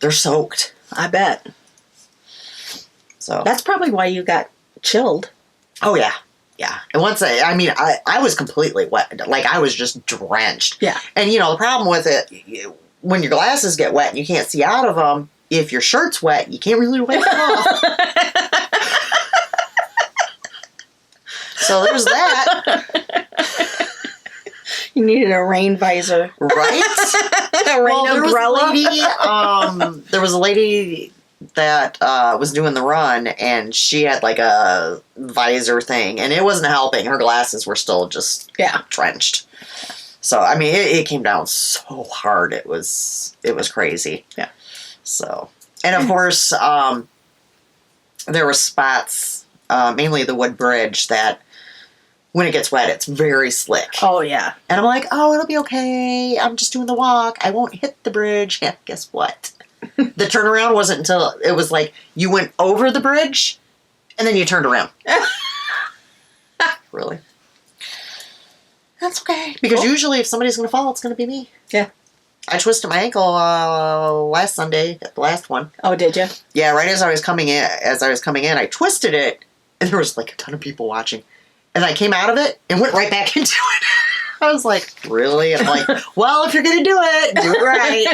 They're soaked. I bet. So that's probably why you got chilled. Oh, yeah. Yeah. And once I was completely wet. Like, I was just drenched. Yeah. And, the problem with it, when your glasses get wet and you can't see out of them, if your shirt's wet, you can't really wipe it off. So there's that. You needed a rain visor. Right? A rain umbrella. There was a lady that was doing the run, and she had like a visor thing, and it wasn't helping. Her glasses were still just drenched. So it came down so hard. It was crazy. Yeah. So, and of course, there were spots, mainly the wood bridge, that when it gets wet, it's very slick. Oh yeah. And I'm like, oh, it'll be okay. I'm just doing the walk. I won't hit the bridge. Yeah, guess what? The turnaround wasn't until it was like you went over the bridge and then you turned around. Really? That's okay. Because usually if somebody's going to fall, it's going to be me. Yeah. I twisted my ankle last Sunday, the last one. Oh, did you? Yeah, right as I was coming in, I twisted it, and there was like a ton of people watching. And I came out of it and went right back into it. I was like, really? And I'm like, well, if you're going to do it right.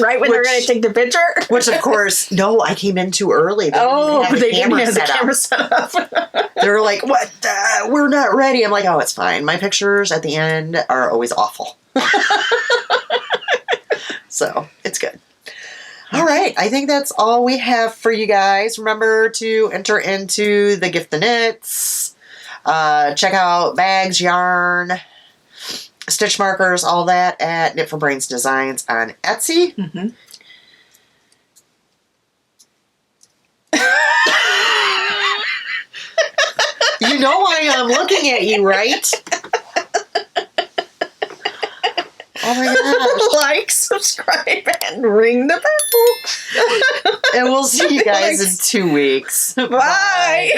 Right when they're going to take the picture? Which, of course, no, I came in too early. They didn't have the camera set up. They were like, what? We're not ready. I'm like, oh, it's fine. My pictures at the end are always awful. So, it's good. All right. I think that's all we have for you guys. Remember to enter into the Gift the Knits. Check out bags, yarn, stitch markers, all that at Knit for Brains Designs on Etsy. Mm-hmm. You know why I'm looking at you, right? Oh my gosh. Like, subscribe, and ring the bell. And we'll see you guys in 2 weeks. Bye.